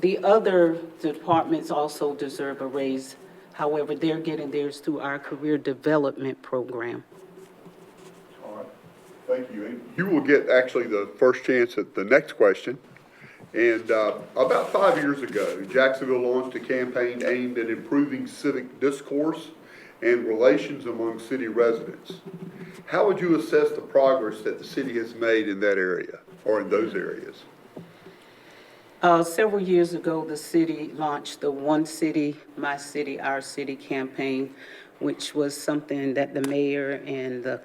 [SPEAKER 5] The other departments also deserve a raise. However, they're getting theirs through our career development program.
[SPEAKER 3] All right. Thank you. And you will get actually the first chance at the next question. And about 5 years ago, Jacksonville launched a campaign aimed at improving civic discourse and relations among city residents. How would you assess the progress that the city has made in that area or in those areas?
[SPEAKER 5] Several years ago, the city launched the One City, My City, Our City campaign, which was something that the mayor and the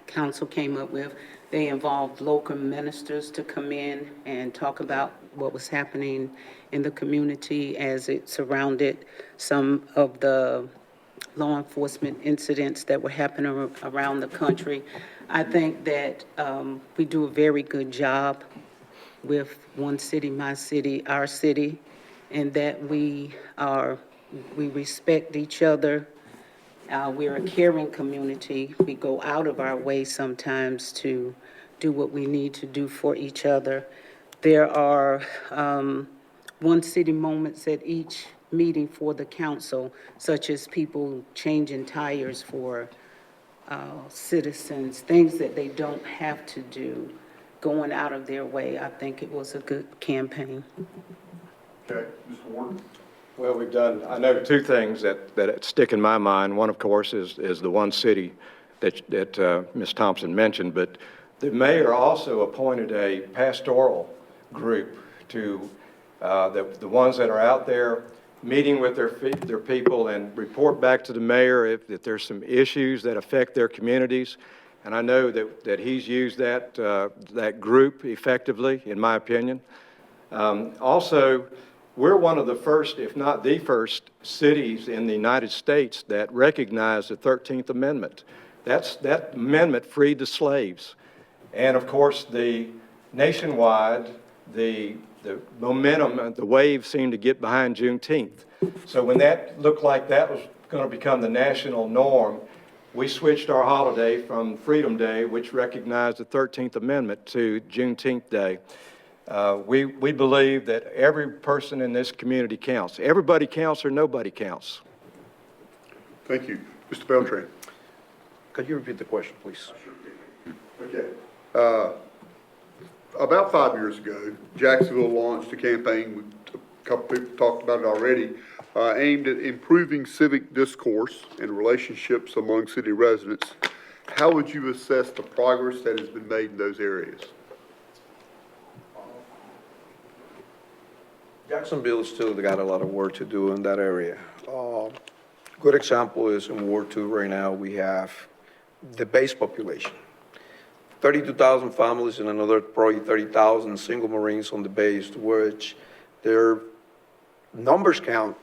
[SPEAKER 5] council came up with. They involved local ministers to come in and talk about what was happening in the community as it surrounded some of the law enforcement incidents that were happening around the country. I think that we do a very good job with One City, My City, Our City, and that we respect each other. We're a caring community. We go out of our way sometimes to do what we need to do for each other. There are One City moments at each meeting for the council, such as people changing tires for citizens, things that they don't have to do, going out of their way. I think it was a good campaign.
[SPEAKER 3] Okay. Mr. Warden?
[SPEAKER 4] Well, we've done, I know 2 things that stick in my mind. One, of course, is the One City that Ms. Thompson mentioned, but the mayor also appointed a pastoral group to the ones that are out there meeting with their people and report back to the mayor if there's some issues that affect their communities. and I know that he's used that group effectively, in my opinion. Also, we're one of the first, if not the first, cities in the United States that recognize the 13th Amendment. That amendment freed the slaves. And of course, nationwide, the momentum, the wave seemed to get behind Juneteenth. So when that looked like that was going to become the national norm, we switched our holiday from Freedom Day, which recognized the 13th Amendment, to Juneteenth Day. We believe that every person in this community counts. Everybody counts or nobody counts.
[SPEAKER 3] Thank you. Mr. Beltran.
[SPEAKER 9] Could you repeat the question, please?
[SPEAKER 3] Okay. About 5 years ago, Jacksville launched a campaign, a couple people talked about it already, aimed at improving civic discourse and relationships among city residents. How would you assess the progress that has been made in those areas?
[SPEAKER 9] Jacksonville still got a lot of work to do in that area. Good example is in Ward 2 right now, we have the base population. 32,000 families and another probably 30,000 single Marines on the base, which their numbers count,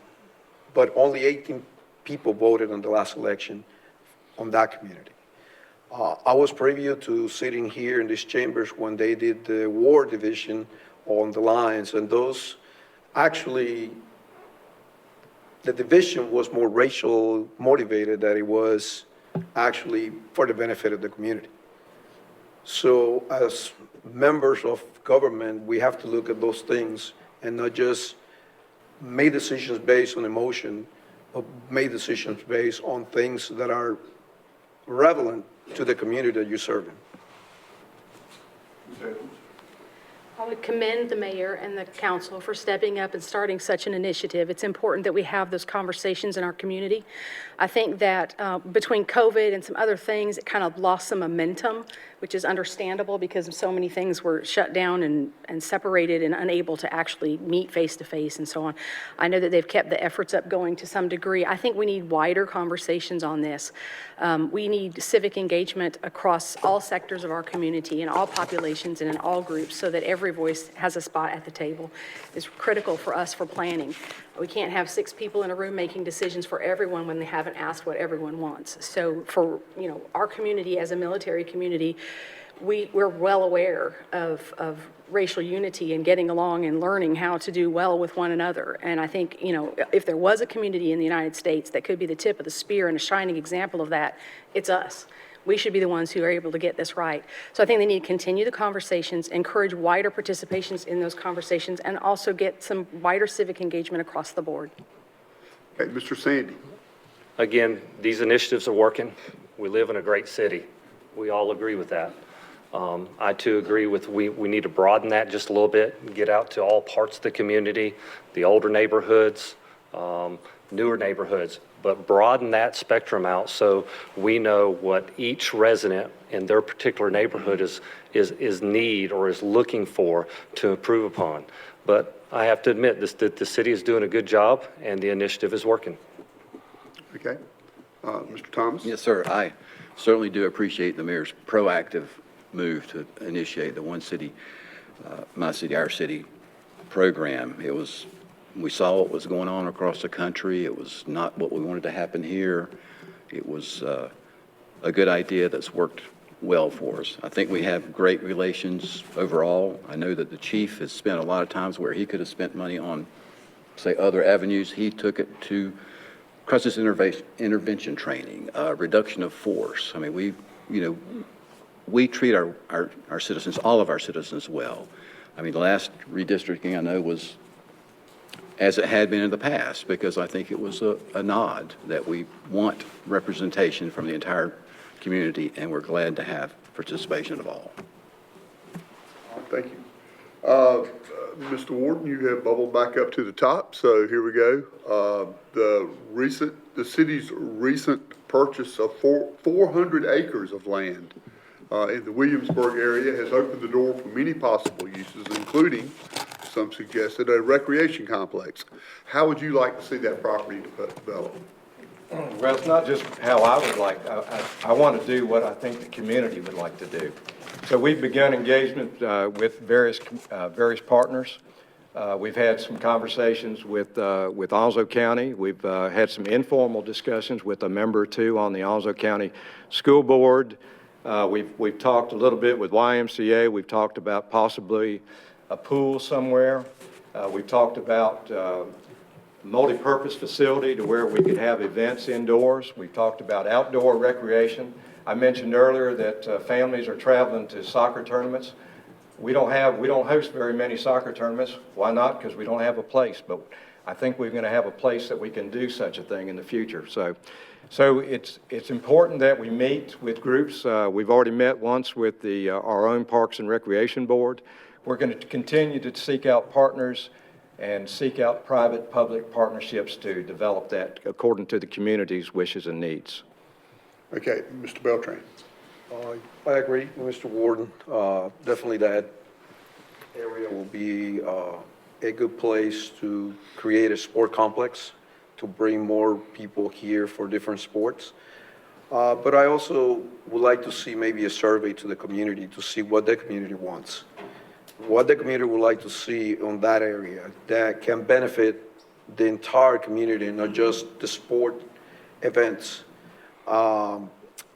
[SPEAKER 9] but only 18 people voted in the last election on that community. I was privy to sitting here in these chambers when they did the war division on the lines, and those actually, the division was more racial motivated than it was actually for the benefit of the community. So as members of government, we have to look at those things and not just make decisions based on emotion, but make decisions based on things that are relevant to the community that you're serving.
[SPEAKER 8] I would commend the mayor and the council for stepping up and starting such an initiative. It's important that we have those conversations in our community. I think that between COVID and some other things, it kind of lost some momentum, which is understandable because so many things were shut down and separated and unable to actually meet face-to-face and so on. I know that they've kept the efforts up going to some degree. I think we need wider conversations on this. We need civic engagement across all sectors of our community and all populations and in all groups so that every voice has a spot at the table. It's critical for us for planning. We can't have 6 people in a room making decisions for everyone when they haven't asked what everyone wants. So for, our community as a military community, we're well aware of racial unity and getting along and learning how to do well with one another. And I think, if there was a community in the United States that could be the tip of the spear and a shining example of that, it's us. We should be the ones who are able to get this right. So I think they need to continue the conversations, encourage wider participations in those conversations, and also get some wider civic engagement across the board.
[SPEAKER 3] Okay, Mr. Sandy.
[SPEAKER 7] Again, these initiatives are working. We live in a great city. We all agree with that. I too agree with we need to broaden that just a little bit and get out to all parts of the community, the older neighborhoods, newer neighborhoods, but broaden that spectrum out so we know what each resident in their particular neighborhood is need or is looking for to improve upon. But I have to admit that the city is doing a good job and the initiative is working.
[SPEAKER 3] Okay. Mr. Thomas?
[SPEAKER 6] Yes, sir. I certainly do appreciate the mayor's proactive move to initiate the One City, My City, Our City program. We saw what was going on across the country. It was not what we wanted to happen here. It was a good idea that's worked well for us. I think we have great relations overall. I know that the chief has spent a lot of times where he could have spent money on, say, other avenues. He took it to crisis intervention training, reduction of force. I mean, we treat our citizens, all of our citizens, well. I mean, the last redistricting I know was as it had been in the past, because I think it was a nod that we want representation from the entire community, and we're glad to have participation of all.
[SPEAKER 3] Thank you. Mr. Warden, you have bubbled back up to the top, so here we go. The city's recent purchase of 400 acres of land in the Williamsburg area has opened the door for many possible uses, including, some suggested, a recreation complex. How would you like to see that property develop?
[SPEAKER 4] Well, it's not just how I would like, I want to do what I think the community would like to do. So we've begun engagement with various partners. We've had some conversations with Onslow County. We've had some informal discussions with a member or two on the Onslow County School Board. We've talked a little bit with YMCA. We've talked about possibly a pool somewhere. We've talked about multi-purpose facility to where we could have events indoors. We've talked about outdoor recreation. I mentioned earlier that families are traveling to soccer tournaments. We don't host very many soccer tournaments. Why not? Because we don't have a place. But I think we're going to have a place that we can do such a thing in the future. So it's important that we meet with groups. We've already met once with our own Parks and Recreation Board. We're going to continue to seek out partners and seek out private-public partnerships to develop that according to the community's wishes and needs.
[SPEAKER 3] Okay, Mr. Beltran.
[SPEAKER 9] I agree with Mr. Warden. Definitely that area will be a good place to create a sport complex, to bring more people here for different sports. But I also would like to see maybe a survey to the community to see what the community wants. What the community would like to see on that area that can benefit the entire community, not just the sport events.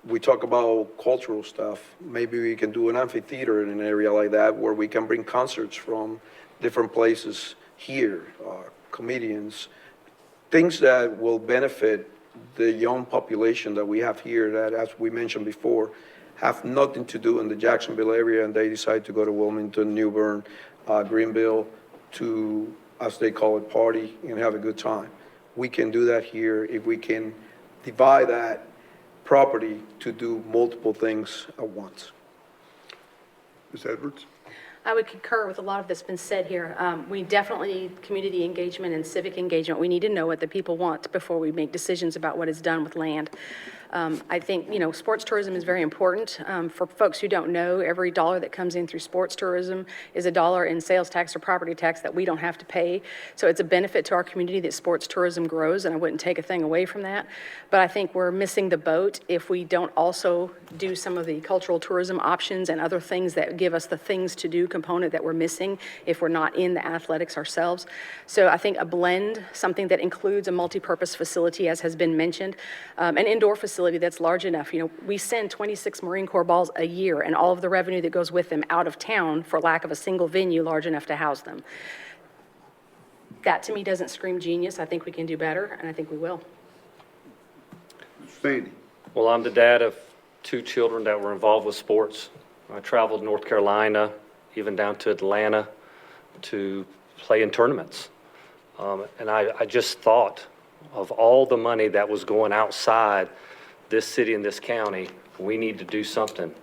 [SPEAKER 9] We talk about cultural stuff. Maybe we can do an amphitheater in an area like that where we can bring concerts from different places here, comedians, things that will benefit the young population that we have here that, as we mentioned before, have nothing to do in the Jacksonville area, and they decide to go to Wilmington, New Bern, Greenville to, as they call it, party and have a good time. We can do that here if we can divide that property to do multiple things at once.
[SPEAKER 3] Ms. Edwards?
[SPEAKER 8] I would concur with a lot of that's been said here. We definitely need community engagement and civic engagement. We need to know what the people want before we make decisions about what is done with land. I think, sports tourism is very important. For folks who don't know, every dollar that comes in through sports tourism is a dollar in sales tax or property tax that we don't have to pay. So it's a benefit to our community that sports tourism grows, and I wouldn't take a thing away from that. But I think we're missing the boat if we don't also do some of the cultural tourism options and other things that give us the things to do component that we're missing if we're not in the athletics ourselves. So I think a blend, something that includes a multi-purpose facility, as has been mentioned, an indoor facility that's large enough. We send 26 Marine Corps balls a year and all of the revenue that goes with them out of town for lack of a single venue large enough to house them. That to me doesn't scream genius. I think we can do better, and I think we will.
[SPEAKER 3] Mr. Sandy?
[SPEAKER 7] Well, I'm the dad of 2 children that were involved with sports. I traveled North Carolina, even down to Atlanta, to play in tournaments. And I just thought of all the money that was going outside this city and this county, we need to do something.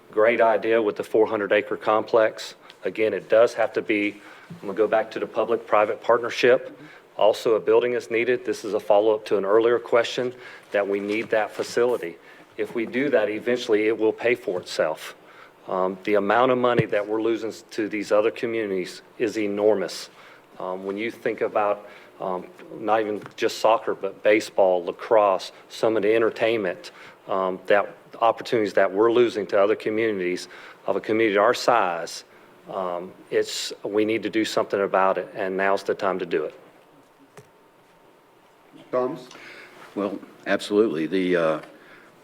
[SPEAKER 7] Great idea with the 400-acre complex. Again, it does have to be, I'm going to go back to the public-private partnership. Also, a building is needed. This is a follow-up to an earlier question that we need that facility. If we do that, eventually it will pay for itself. The amount of money that we're losing to these other communities is enormous. When you think about not even just soccer, but baseball, lacrosse, some of the entertainment, that opportunities that we're losing to other communities of a community our size, we need to do something about it, and now's the time to do it.
[SPEAKER 3] Thomas?
[SPEAKER 6] Well, absolutely. The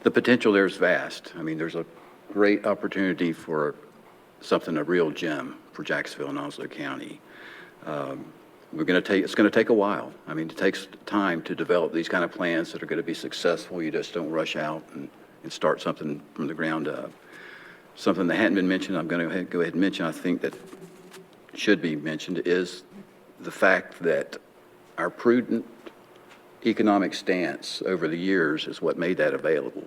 [SPEAKER 6] potential there is vast. I mean, there's a great opportunity for something, a real gem for Jacksville and Onslow County. It's going to take a while. I mean, it takes time to develop these kind of plans that are going to be successful. You just don't rush out and start something from the ground up. Something that hadn't been mentioned, I'm going to go ahead and mention, I think that should be mentioned, is the fact that our prudent economic stance over the years is what made that available.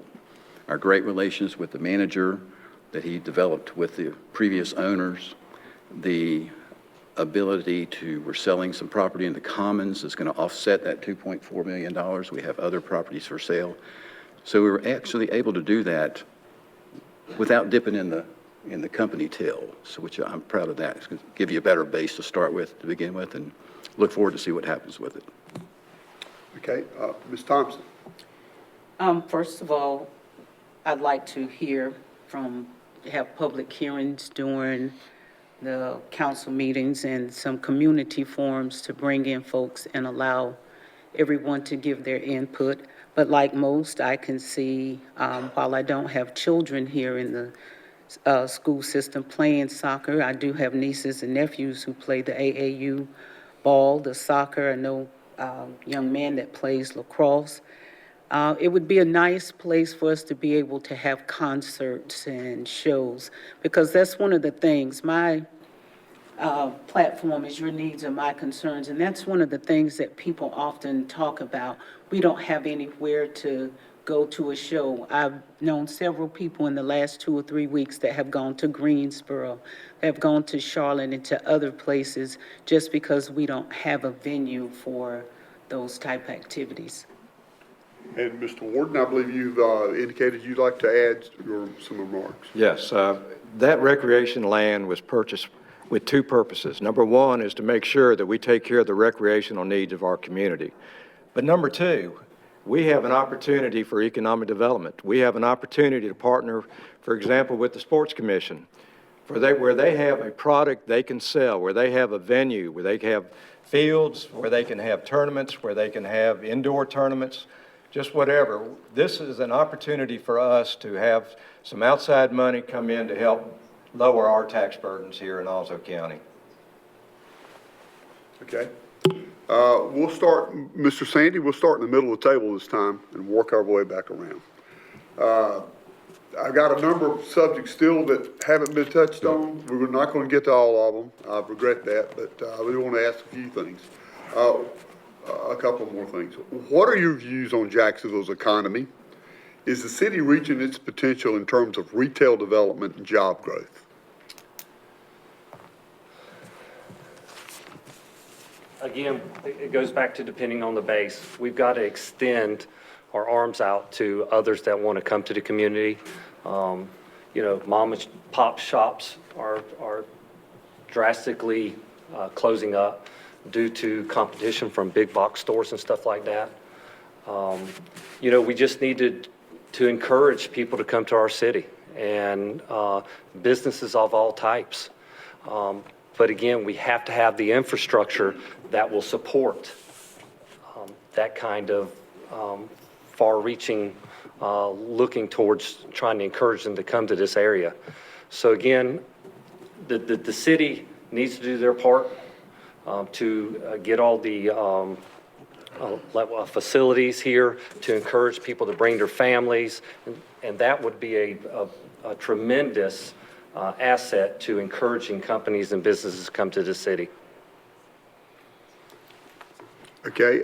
[SPEAKER 6] Our great relations with the manager that he developed with the previous owners, the ability we're selling some property in the Commons that's going to offset that $2.4 million. We have other properties for sale. So we were actually able to do that without dipping in the company till, so which I'm proud of that. It's going to give you a better base to start with, to begin with, and look forward to see what happens with it.
[SPEAKER 3] Okay, Ms. Thompson?
[SPEAKER 5] First of all, I'd like to have public hearings during the council meetings and some community forums to bring in folks and allow everyone to give their input. But like most, I can see, while I don't have children here in the school system playing soccer, I do have nieces and nephews who play the AAU ball, the soccer. I know a young man that plays lacrosse. It would be a nice place for us to be able to have concerts and shows, because that's one of the things. My platform is your needs are my concerns, and that's one of the things that people often talk about. We don't have anywhere to go to a show. I've known several people in the last 2 or 3 weeks that have gone to Greensboro, that have gone to Charlotte and to other places just because we don't have a venue for those type activities.
[SPEAKER 3] And Mr. Warden, I believe you've indicated you'd like to add some remarks.
[SPEAKER 4] Yes, that recreation land was purchased with two purposes. Number one is to make sure that we take care of the recreational needs of our community. But number two, we have an opportunity for economic development. We have an opportunity to partner, for example, with the Sports Commission, where they have a product they can sell, where they have a venue, where they have fields, where they can have tournaments, where they can have indoor tournaments, just whatever. This is an opportunity for us to have some outside money come in to help lower our tax burdens here in Onslow County.
[SPEAKER 3] Okay. We'll start, Mr. Sandy, we'll start in the middle of the table this time and work our way back around. I've got a number of subjects still that haven't been touched on. We're not going to get to all of them. I regret that, but we want to ask a few things. A couple more things. What are your views on Jacksonville's economy? Is the city reaching its potential in terms of retail development and job growth?
[SPEAKER 7] Again, it goes back to depending on the base. We've got to extend our arms out to others that want to come to the community. You know, mom and pop shops are drastically closing up due to competition from big box stores and stuff like that. You know, we just needed to encourage people to come to our city and businesses of all types. But again, we have to have the infrastructure that will support that kind of far-reaching, looking towards trying to encourage them to come to this area. So again, the city needs to do their part to get all the facilities here to encourage people to bring their families, and that would be a tremendous asset to encouraging companies and businesses to come to the city.
[SPEAKER 3] Okay,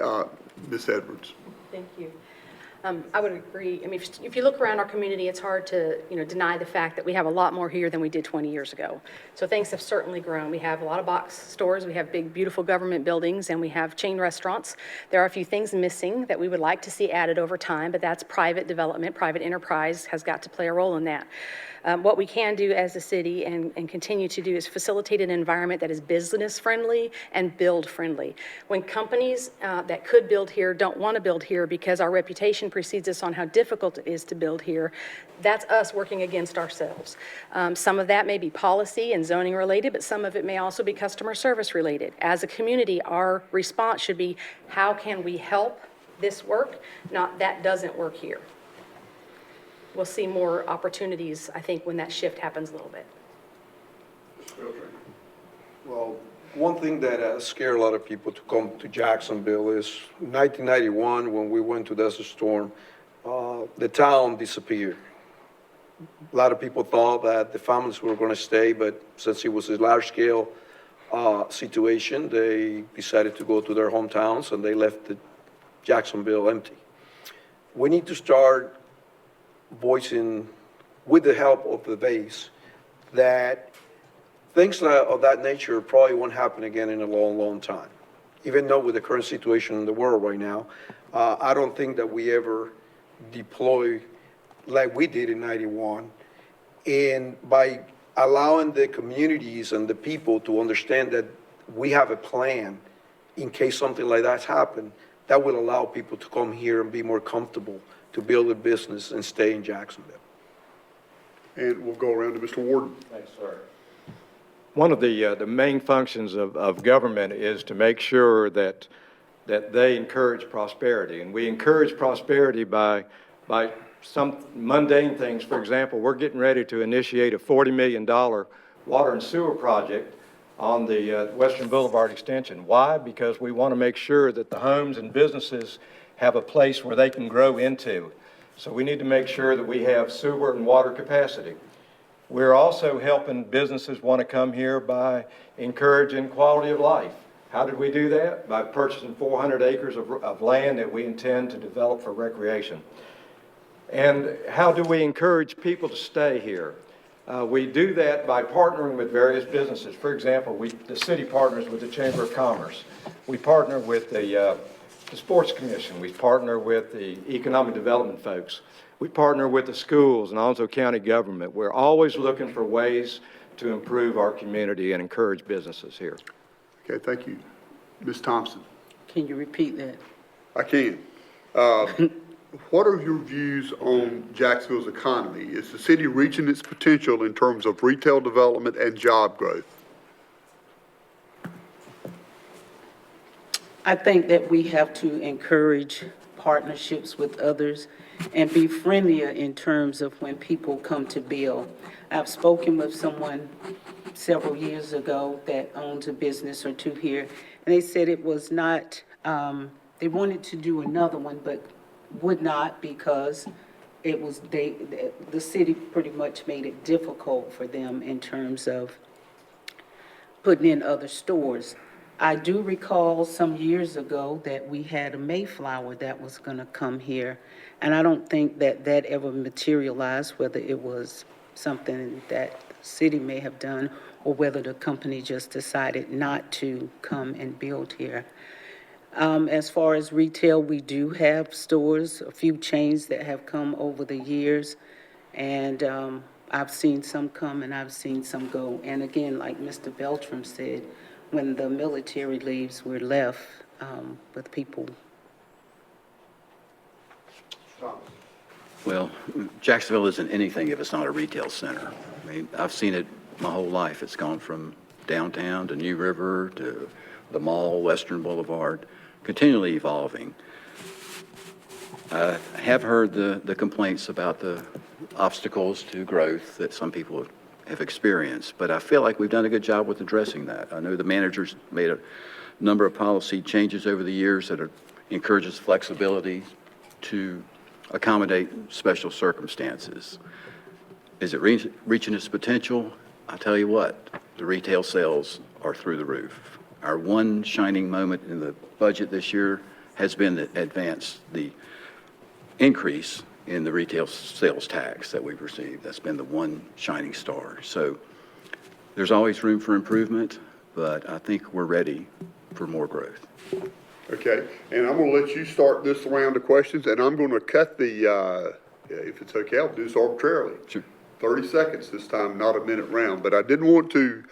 [SPEAKER 3] Ms. Edwards.
[SPEAKER 8] Thank you. I would agree. I mean, if you look around our community, it's hard to, deny the fact that we have a lot more here than we did 20 years ago. So things have certainly grown. We have a lot of box stores, we have big, beautiful government buildings, and we have chain restaurants. There are a few things missing that we would like to see added over time, but that's private development. Private enterprise has got to play a role in that. What we can do as a city and continue to do is facilitate an environment that is business-friendly and build-friendly. When companies that could build here don't want to build here because our reputation precedes us on how difficult it is to build here, that's us working against ourselves. Some of that may be policy and zoning related, but some of it may also be customer service related. As a community, our response should be, how can we help this work? Not that doesn't work here. We'll see more opportunities, I think, when that shift happens a little bit.
[SPEAKER 9] Well, one thing that scared a lot of people to come to Jacksonville is 1991, when we went to Desert Storm, the town disappeared. A lot of people thought that the families were going to stay, but since it was a large-scale situation, they decided to go to their hometowns, and they left Jacksonville empty. We need to start voicing, with the help of the base, that things of that nature probably won't happen again in a long, long time. Even though with the current situation in the world right now, I don't think that we ever deploy like we did in 91. And by allowing the communities and the people to understand that we have a plan in case something like that's happened, that will allow people to come here and be more comfortable to build a business and stay in Jacksonville.
[SPEAKER 3] And we'll go around to Mr. Warden.
[SPEAKER 4] Thanks, sir. One of the main functions of government is to make sure that they encourage prosperity. And we encourage prosperity by some mundane things. For example, we're getting ready to initiate a $40 million water and sewer project on the Western Boulevard extension. Why? Because we want to make sure that the homes and businesses have a place where they can grow into. So we need to make sure that we have sewer and water capacity. We're also helping businesses want to come here by encouraging quality of life. How did we do that? By purchasing 400 acres of land that we intend to develop for recreation. And how do we encourage people to stay here? We do that by partnering with various businesses. For example, the city partners with the Chamber of Commerce. We partner with the Sports Commission. We partner with the Economic Development folks. We partner with the schools and Onslow County government. We're always looking for ways to improve our community and encourage businesses here.
[SPEAKER 3] Okay, thank you. Ms. Thompson?
[SPEAKER 5] Can you repeat that?
[SPEAKER 3] I can. What are your views on Jacksonville's economy? Is the city reaching its potential in terms of retail development and job growth?
[SPEAKER 5] I think that we have to encourage partnerships with others and be friendlier in terms of when people come to build. I've spoken with someone several years ago that owns a business or two here, and they said it was not, they wanted to do another one, but would not because it was, the city pretty much made it difficult for them in terms of putting in other stores. I do recall some years ago that we had a Mayflower that was going to come here, and I don't think that that ever materialized, whether it was something that the city may have done or whether the company just decided not to come and build here. As far as retail, we do have stores, a few chains that have come over the years, and I've seen some come and I've seen some go. And again, like Mr. Beltran said, when the military leaves, we're left with people.
[SPEAKER 6] Well, Jacksonville isn't anything if it's not a retail center. I mean, I've seen it my whole life. It's gone from downtown to New River to the mall, Western Boulevard, continually evolving. I have heard the complaints about the obstacles to growth that some people have experienced, but I feel like we've done a good job with addressing that. I know the managers made a number of policy changes over the years that encourages flexibility to accommodate special circumstances. Is it reaching its potential? I'll tell you what, the retail sales are through the roof. Our one shining moment in the budget this year has been the increase in the retail sales tax that we've received. That's been the one shining star. So there's always room for improvement, but I think we're ready for more growth.
[SPEAKER 3] Okay, and I'm going to let you start this round of questions, and I'm going to cut the, if it's okay, I'll do this arbitrarily.
[SPEAKER 6] Sure.
[SPEAKER 3] 30 seconds this time, not a minute round, but I didn't want to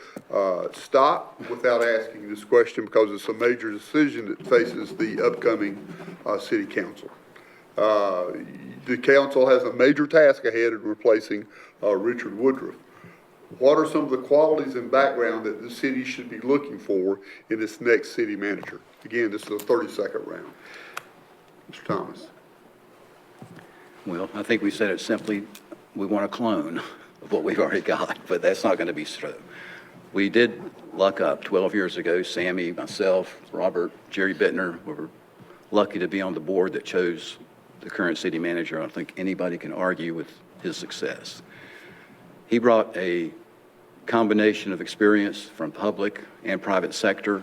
[SPEAKER 3] stop without asking this question because it's a major decision that faces the upcoming city council. The council has a major task ahead in replacing Richard Woodruff. What are some of the qualities and background that the city should be looking for in its next city manager? Again, this is a 30-second round. Mr. Thomas.
[SPEAKER 6] Well, I think we said it simply, we want a clone of what we've already got, but that's not going to be so. We did luck up 12 years ago. Sammy, myself, Robert, Jerry Bittner, we were lucky to be on the board that chose the current city manager. I don't think anybody can argue with his success. He brought a combination of experience from public and private sector,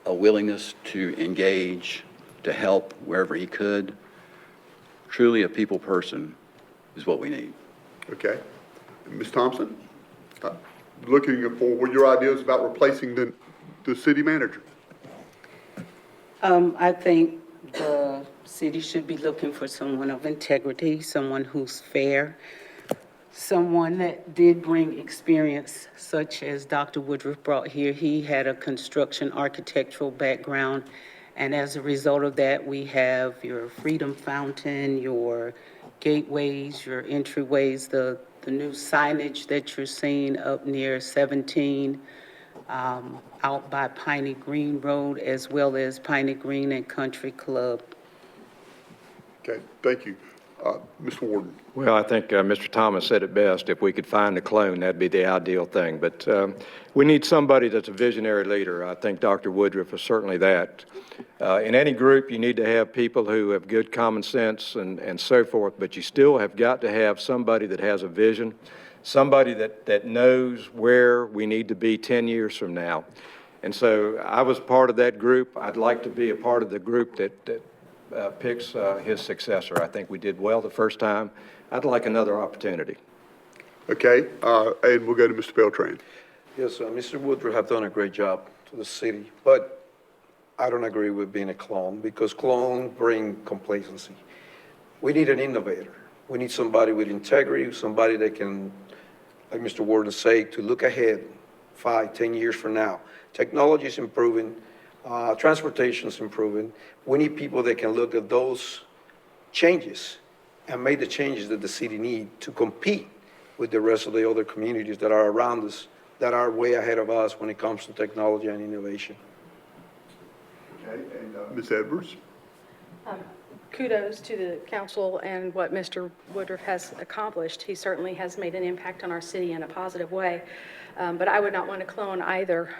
[SPEAKER 6] a willingness to engage, to help wherever he could. Truly a people person is what we need.
[SPEAKER 3] Okay. Ms. Thompson, looking for what your ideas about replacing the city manager.
[SPEAKER 5] I think the city should be looking for someone of integrity, someone who's fair, someone that did bring experience such as Dr. Woodruff brought here. He had a construction architectural background, And as a result of that, we have your Freedom Fountain, your gateways, your entryways, the new signage that you're seeing up near 17, out by Piney Green Road, as well as Piney Green and Country Club.
[SPEAKER 3] Okay, thank you. Mr. Warden.
[SPEAKER 4] Well, I think Mr. Thomas said it best. If we could find a clone, that'd be the ideal thing. But we need somebody that's a visionary leader. I think Dr. Woodruff is certainly that. In any group, you need to have people who have good common sense and so forth, but you still have got to have somebody that has a vision, somebody that knows where we need to be 10 years from now. And so I was part of that group. I'd like to be a part of the group that picks his successor. I think we did well the first time. I'd like another opportunity.
[SPEAKER 3] Okay, and we'll go to Mr. Beltran.
[SPEAKER 9] Yes, Mr. Woodruff have done a great job to the city, but I don't agree with being a clone because clones bring complacency. We need an innovator. We need somebody with integrity, somebody that can, like Mr. Warden said, to look ahead 5, 10 years from now. Technology is improving, transportation is improving. We need people that can look at those changes and make the changes that the city needs to compete with the rest of the other communities that are around us, that are way ahead of us when it comes to technology and innovation.
[SPEAKER 3] Okay, and Ms. Edwards?
[SPEAKER 8] Kudos to the council and what Mr. Woodruff has accomplished. He certainly has made an impact on our city in a positive way, but I would not want to clone either.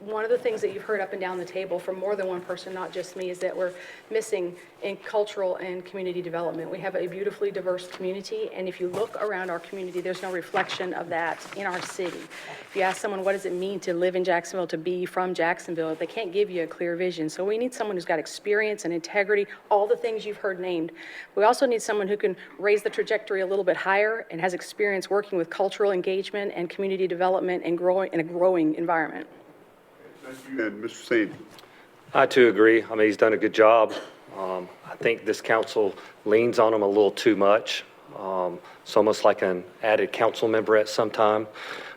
[SPEAKER 8] One of the things that you've heard up and down the table from more than one person, not just me, is that we're missing in cultural and community development. We have a beautifully diverse community, and if you look around our community, there's no reflection of that in our city. If you ask someone, what does it mean to live in Jacksonville, to be from Jacksonville, they can't give you a clear vision. So we need someone who's got experience and integrity, all the things you've heard named. We also need someone who can raise the trajectory a little bit higher and has experience working with cultural engagement and community development and growing in a growing environment.
[SPEAKER 3] Thank you, and Mr. Sandy.
[SPEAKER 7] I too agree. I mean, he's done a good job. I think this council leans on him a little too much. It's almost like an added council member at some time.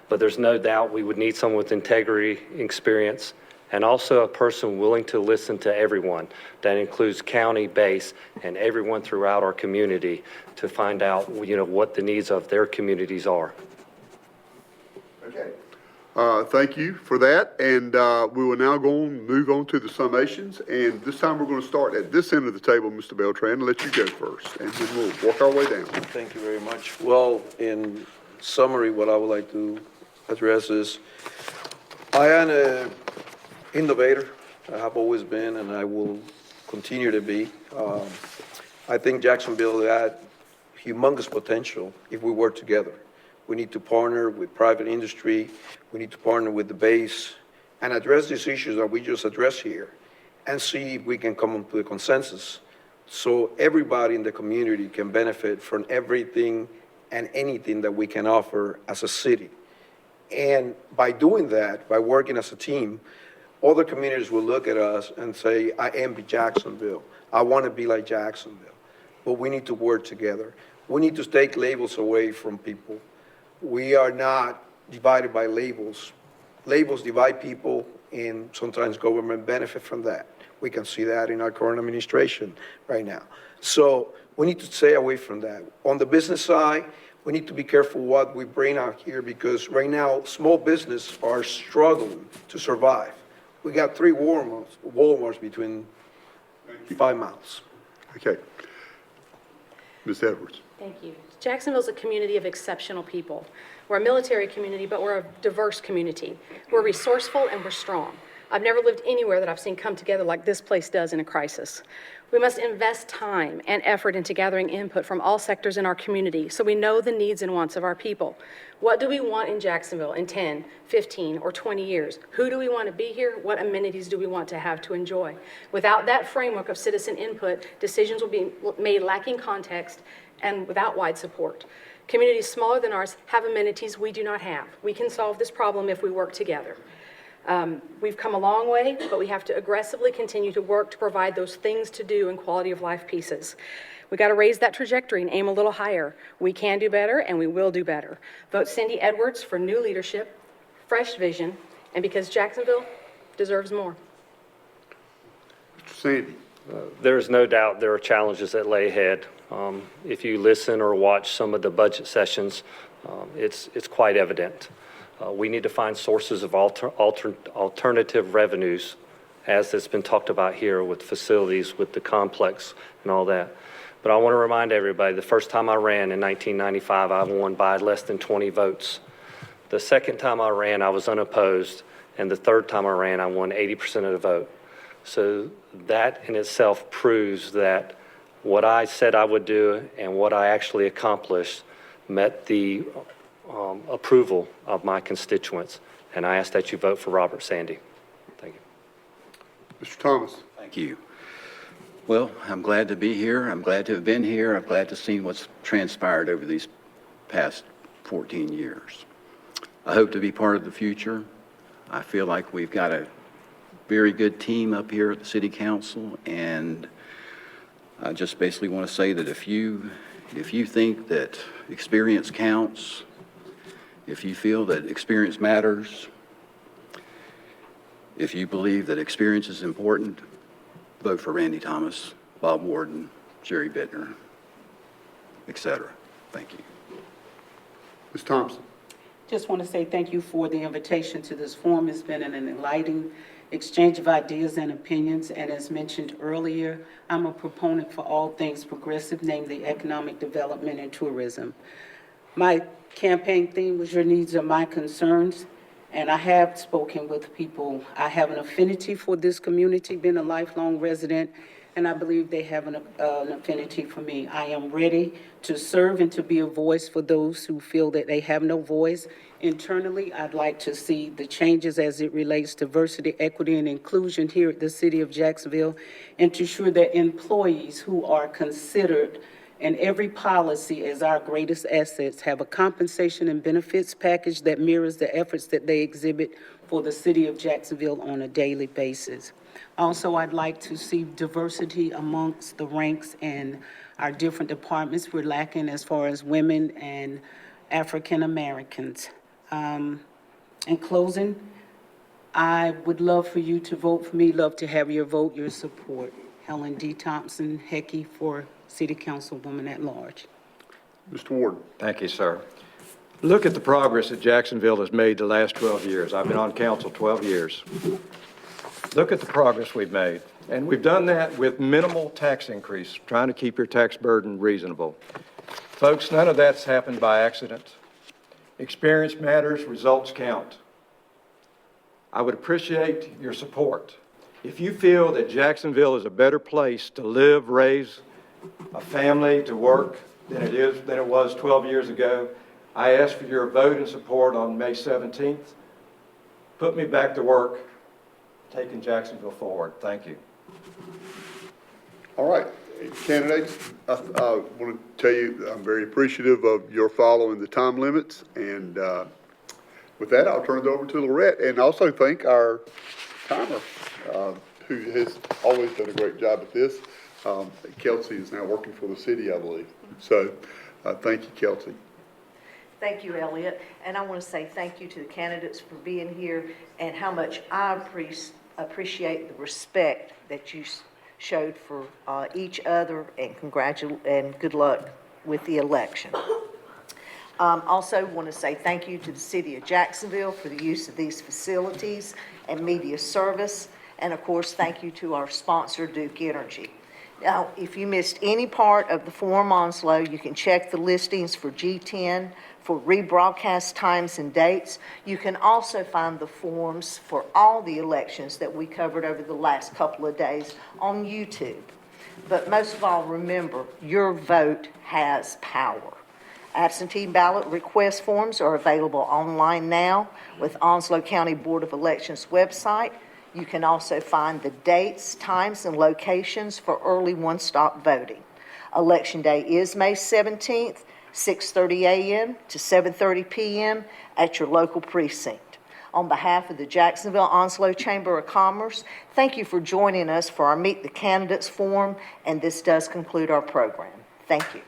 [SPEAKER 7] But there's no doubt we would need someone with integrity, experience, and also a person willing to listen to everyone. That includes county base and everyone throughout our community to find out, what the needs of their communities are.
[SPEAKER 3] Okay. Thank you for that, and we will now move on to the summations, and this time we're going to start at this end of the table, Mr. Beltran, and let you go first, and then we'll work our way down.
[SPEAKER 9] Thank you very much. Well, in summary, what I would like to address is I am an innovator. I have always been, and I will continue to be. I think Jacksonville had humongous potential if we work together. We need to partner with private industry. We need to partner with the base and address these issues that we just addressed here and see if we can come up to a consensus so everybody in the community can benefit from everything and anything that we can offer as a city. And by doing that, by working as a team, other communities will look at us and say, I envy Jacksonville. I want to be like Jacksonville. But we need to work together. We need to take labels away from people. We are not divided by labels. Labels divide people, and sometimes government benefit from that. We can see that in our current administration right now. So we need to stay away from that. On the business side, we need to be careful what we bring out here because right now, small business are struggling to survive. We got 3 Walmarts between 5 miles.
[SPEAKER 3] Okay. Ms. Edwards.
[SPEAKER 8] Thank you. Jacksonville's a community of exceptional people. We're a military community, but we're a diverse community. We're resourceful and we're strong. I've never lived anywhere that I've seen come together like this place does in a crisis. We must invest time and effort into gathering input from all sectors in our community so we know the needs and wants of our people. What do we want in Jacksonville in 10, 15, or 20 years? Who do we want to be here? What amenities do we want to have to enjoy? Without that framework of citizen input, decisions will be made lacking context and without wide support. Communities smaller than ours have amenities we do not have. We can solve this problem if we work together. We've come a long way, but we have to aggressively continue to work to provide those things to do and quality of life pieces. We got to raise that trajectory and aim a little higher. We can do better, and we will do better. Vote Cindy Edwards for new leadership, fresh vision, and because Jacksonville deserves more.
[SPEAKER 3] Mr. Sandy?
[SPEAKER 7] There is no doubt there are challenges that lay ahead. If you listen or watch some of the budget sessions, it's quite evident. We need to find sources of alternative revenues, as it's been talked about here with facilities, with the complex and all that. But I want to remind everybody, the first time I ran in 1995, I won by less than 20 votes. The second time I ran, I was unopposed, and the third time I ran, I won 80% of the vote. So that in itself proves that what I said I would do and what I actually accomplished met the approval of my constituents. And I ask that you vote for Robert Sandy. Thank you.
[SPEAKER 3] Mr. Thomas?
[SPEAKER 6] Thank you. Well, I'm glad to be here. I'm glad to have been here. I'm glad to have seen what's transpired over these past 14 years. I hope to be part of the future. I feel like we've got a very good team up here at the City Council, and I just basically want to say that if you think that experience counts, if you feel that experience matters, if you believe that experience is important, vote for Randy Thomas, Bob Warden, Jerry Bittner, etc. Thank you.
[SPEAKER 3] Ms. Thompson?
[SPEAKER 5] Just want to say thank you for the invitation to this forum. It's been an enlightening exchange of ideas and opinions, and as mentioned earlier, I'm a proponent for all things progressive, namely economic development and tourism. My campaign theme was "Your needs are my concerns," and I have spoken with people. I have an affinity for this community, been a lifelong resident, and I believe they have an affinity for me. I am ready to serve and to be a voice for those who feel that they have no voice. Internally, I'd like to see the changes as it relates to diversity, equity, and inclusion here at the City of Jacksonville, and to ensure that employees who are considered in every policy as our greatest assets have a compensation and benefits package that mirrors the efforts that they exhibit for the City of Jacksonville on a daily basis. Also, I'd like to see diversity amongst the ranks in our different departments. We're lacking as far as women and African Americans. In closing, I would love for you to vote for me, love to have your vote, your support. Helen D. Thompson, Hecky for City Councilwoman at Large.
[SPEAKER 3] Mr. Warden?
[SPEAKER 4] Thank you, sir. Look at the progress that Jacksonville has made the last 12 years. I've been on council 12 years. Look at the progress we've made. And we've done that with minimal tax increase, trying to keep your tax burden reasonable. Folks, none of that's happened by accident. Experience matters, results count. I would appreciate your support. If you feel that Jacksonville is a better place to live, raise a family, to work than it was 12 years ago, I ask for your vote and support on May 17th. Put me back to work, taking Jacksonville forward. Thank you.
[SPEAKER 3] All right, candidates, I want to tell you I'm very appreciative of your following the time limits, and with that, I'll turn it over to Lorette, and also thank our timer, who has always done a great job at this. Kelsey is now working for the city, I believe. So, thank you, Kelsey.
[SPEAKER 1] Thank you, Elliot. And I want to say thank you to the candidates for being here and how much I appreciate the respect that you showed for each other, and good luck with the election. Also want to say thank you to the City of Jacksonville for the use of these facilities and media service. And of course, thank you to our sponsor, Duke Energy. Now, if you missed any part of the Forum Onslow, you can check the listings for G10 for rebroadcast times and dates. You can also find the forums for all the elections that we covered over the last couple of days on YouTube. But most of all, remember, your vote has power. Absentee ballot request forms are available online now with Onslow County Board of Elections website. You can also find the dates, times, and locations for early one-stop voting. Election Day is May 17th, 6:30 a.m. to 7:30 p.m. at your local precinct. On behalf of the Jacksonville Onslow Chamber of Commerce, thank you for joining us for our Meet the Candidates Forum, and this does conclude our program. Thank you.